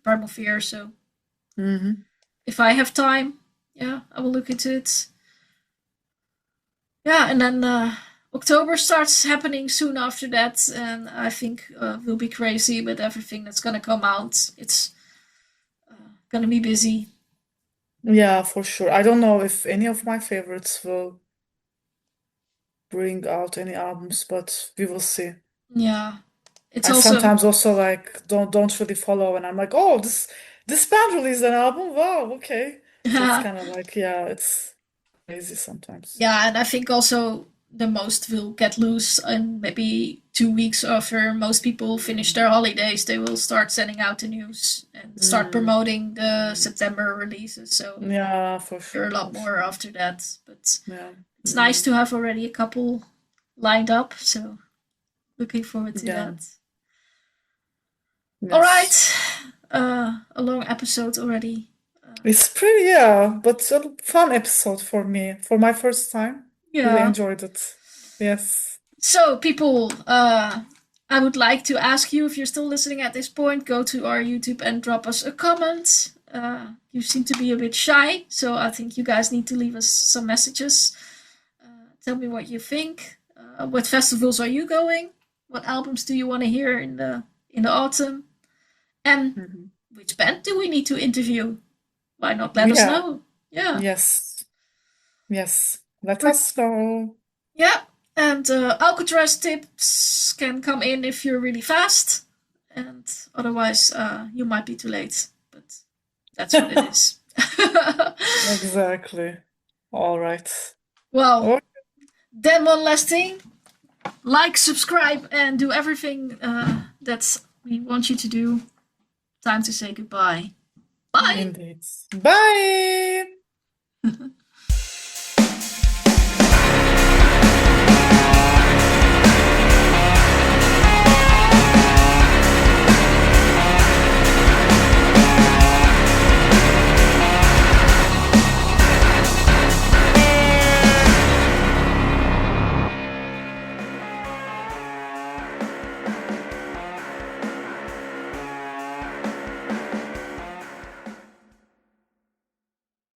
Primal Fear, so Mm-hmm. if I have time, yeah, I will look into it. Yeah, and then October starts happening soon after that, and I think we'll be crazy with everything that's gonna come out. It's gonna be busy. Yeah, for sure. I don't know if any of my favorites will bring out any albums, but we will see. Yeah, it's I also sometimes also like don't really follow, and I'm like, oh, this band released an album. Wow, okay. So it's yeah, kind of like, yeah, it's crazy sometimes. yeah, and I think also the most will get loose in maybe 2 weeks after most people finish their holidays. They will start sending out the news and start Mm, promoting the September releases. So yeah, for there are a sure, lot for more sure. after that. But Yeah. it's nice Mm, to have already a couple lined up. So looking forward to yeah. that. All right, Yes. a long episode already. It's pretty, yeah, but a fun episode for me, for my first time. Really Yeah. enjoyed it. Yes. So, people, I would like to ask you if you're still listening at this point, go to our YouTube and drop us a comment. You seem to be a bit shy, so I think you guys need to leave us some messages. Tell me what you think. What festivals are you going? What albums do you want to hear in the autumn? And Mhm. which band do we need to interview? Why not let us Yeah. know? Yeah. Yes. Yes. Let For us know. Yeah, and Alcatraz tips can come in if you're really fast, and otherwise you might be too late. But that's what it is. Exactly. All right. Well, Oh, then one last thing: like, subscribe, and do everything that we want you to do. Time to say goodbye. Bye. indeed. Bye.